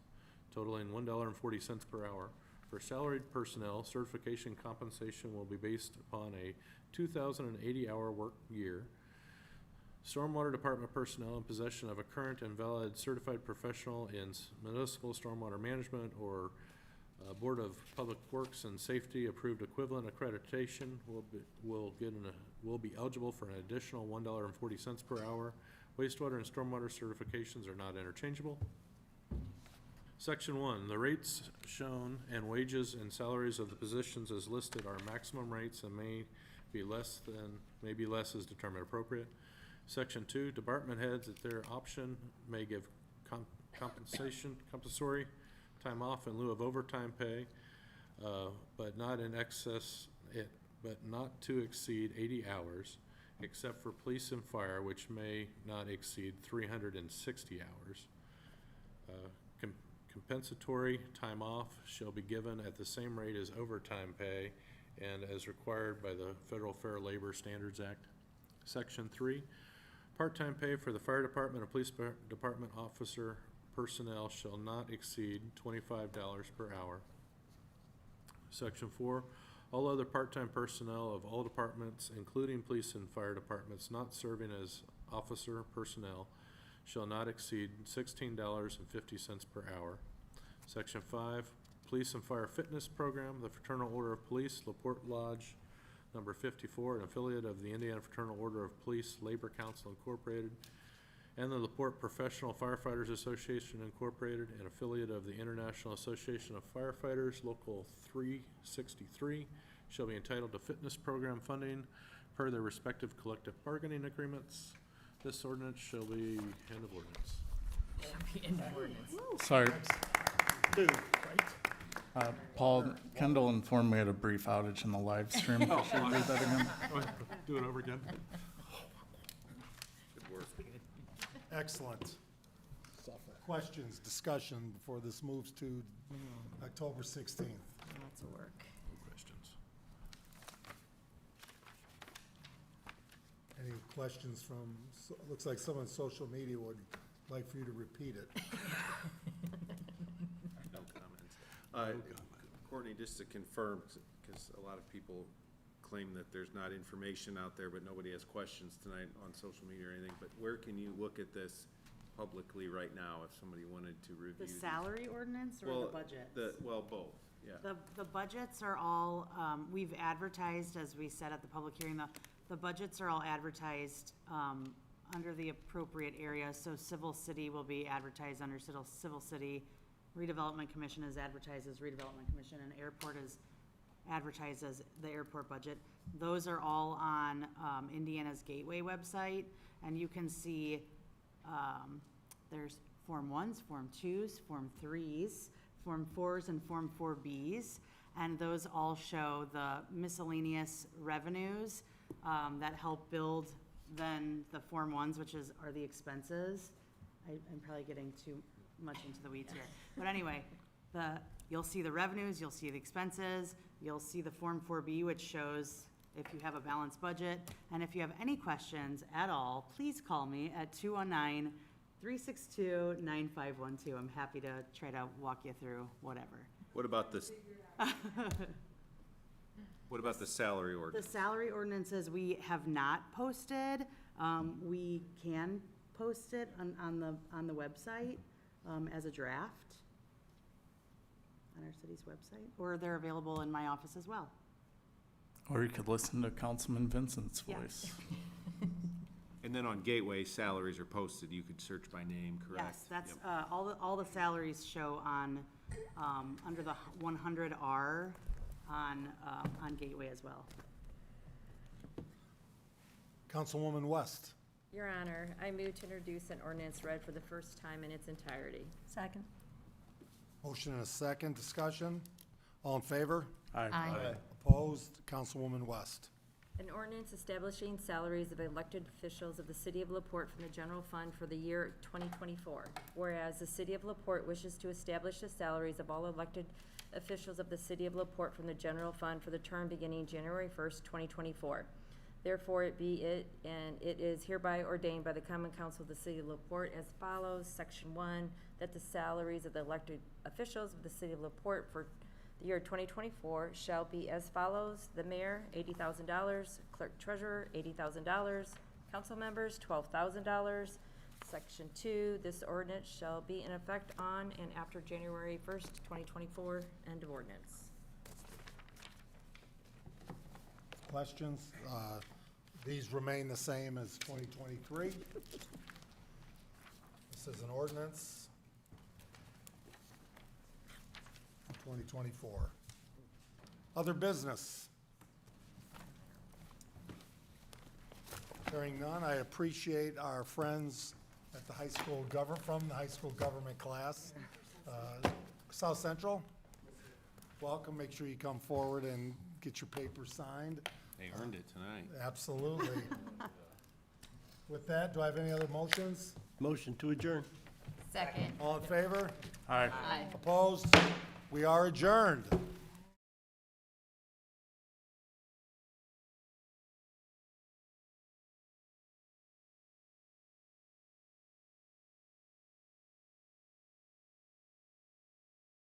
Speaker 12: totaling $1.40 per hour. For salaried personnel, certification compensation will be based upon a 2,080-hour work year. Stormwater Department personnel in possession of a current and valid certified professional in municipal stormwater management or Board of Public Works and Safety approved equivalent accreditation will be eligible for an additional $1.40 per hour. Wastewater and stormwater certifications are not interchangeable. Section 1, the rates shown and wages and salaries of the positions as listed are maximum rates and may be less as determined appropriate. Section 2, department heads at their option may give compensatory time off in lieu of overtime pay, but not to exceed 80 hours, except for police and fire, which may not exceed 360 hours. Compensatory time off shall be given at the same rate as overtime pay and as required by the Federal Fair Labor Standards Act. Section 3, part-time pay for the fire department and police department officer personnel shall not exceed $25 per hour. Section 4, all other part-time personnel of all departments, including police and fire departments not serving as officer personnel, shall not exceed $16.50 per hour. Section 5, Police and Fire Fitness Program, the Fraternal Order of Police, LaPorte Lodge, number 54, an affiliate of the Indiana Fraternal Order of Police Labor Council Incorporated, and the LaPorte Professional Firefighters Association Incorporated, an affiliate of the International Association of Firefighters, Local 363, shall be entitled to fitness program funding per their respective collective bargaining agreements. This ordinance shall be end of ordinance.
Speaker 4: Sorry. Paul, Kendall informed me had a brief outage in the live stream. Should I read that again?
Speaker 12: Do it over again.
Speaker 1: Excellent. Questions, discussion before this moves to October 16th?
Speaker 3: Lots of work.
Speaker 12: No questions.
Speaker 1: Any questions from, looks like someone on social media would like for you to repeat it.
Speaker 16: No comments. Courtney, just to confirm, because a lot of people claim that there's not information out there, but nobody has questions tonight on social media or anything, but where can you look at this publicly right now if somebody wanted to review?
Speaker 3: The
Speaker 16: these?
Speaker 3: salary ordinance or the budget?
Speaker 16: Well, both, yeah.
Speaker 3: The budgets are all, we've advertised, as we said at the public hearing, the budgets are all advertised under the appropriate areas. So Civil City will be advertised under Civil City. Redevelopment Commission is advertised as Redevelopment Commission, and Airport is advertised as the airport budget. Those are all on Indiana's Gateway website, and you can see there's Form 1s, Form 2s, Form 3s, Form 4s, and Form 4Bs, and those all show the miscellaneous revenues that help build then the Form 1s, which are the expenses. I'm probably getting too much into the weeds here. But anyway, you'll see the revenues, you'll see the expenses, you'll see the Form 4B, which shows if you have a balanced budget. And if you have any questions at all, please call me at 219-362-9512. I'm happy to try to walk you through whatever.
Speaker 16: What about this? What about the salary
Speaker 3: The
Speaker 16: ordinance?
Speaker 3: salary ordinances we have not posted. We can post it on the website as a draft on our city's website, or they're available in my office as well.
Speaker 4: Or you could listen to Councilman Vincent's
Speaker 3: Yeah.
Speaker 4: voice.
Speaker 16: And then on Gateway, salaries are posted, you could search by name, correct?
Speaker 3: Yes, that's,
Speaker 16: Yep.
Speaker 3: all the salaries show on, under the 100R on Gateway as well.
Speaker 1: Councilwoman West.
Speaker 17: Your Honor, I move to introduce an ordinance read for the first time in its entirety.
Speaker 7: Second.
Speaker 1: Motion and a second, discussion. All in favor?
Speaker 3: Aye.
Speaker 1: Opposed? Councilwoman West.
Speaker 17: An ordinance establishing salaries of elected officials of the City of LaPorte from the general fund for the year 2024. Whereas the City of LaPorte wishes to establish the salaries of all elected officials of the City of LaPorte from the general fund for the term beginning January 1st, 2024. Therefore, it be it, and it is hereby ordained by the Common Council of the City of LaPorte as follows. Section 1, that the salaries of the elected officials of the City of LaPorte for the year 2024 shall be as follows. The mayor, $80,000. Clerk treasurer, $80,000. Council members, $12,000. Section 2, this ordinance shall be in effect on and after January 1st, 2024. End of ordinance.
Speaker 1: Questions? These remain the same as 2023. This is an ordinance. 2024. Other business? Hearing none, I appreciate our friends at the high school from the high school government class. South Central, welcome. Make sure you come forward and get your papers signed.
Speaker 16: They earned it tonight.
Speaker 1: Absolutely. With that, do I have any other motions?
Speaker 6: Motion to adjourn.
Speaker 2: Second.
Speaker 1: All in favor?
Speaker 4: Aye.
Speaker 2: Aye.
Speaker 1: Opposed? We are adjourned.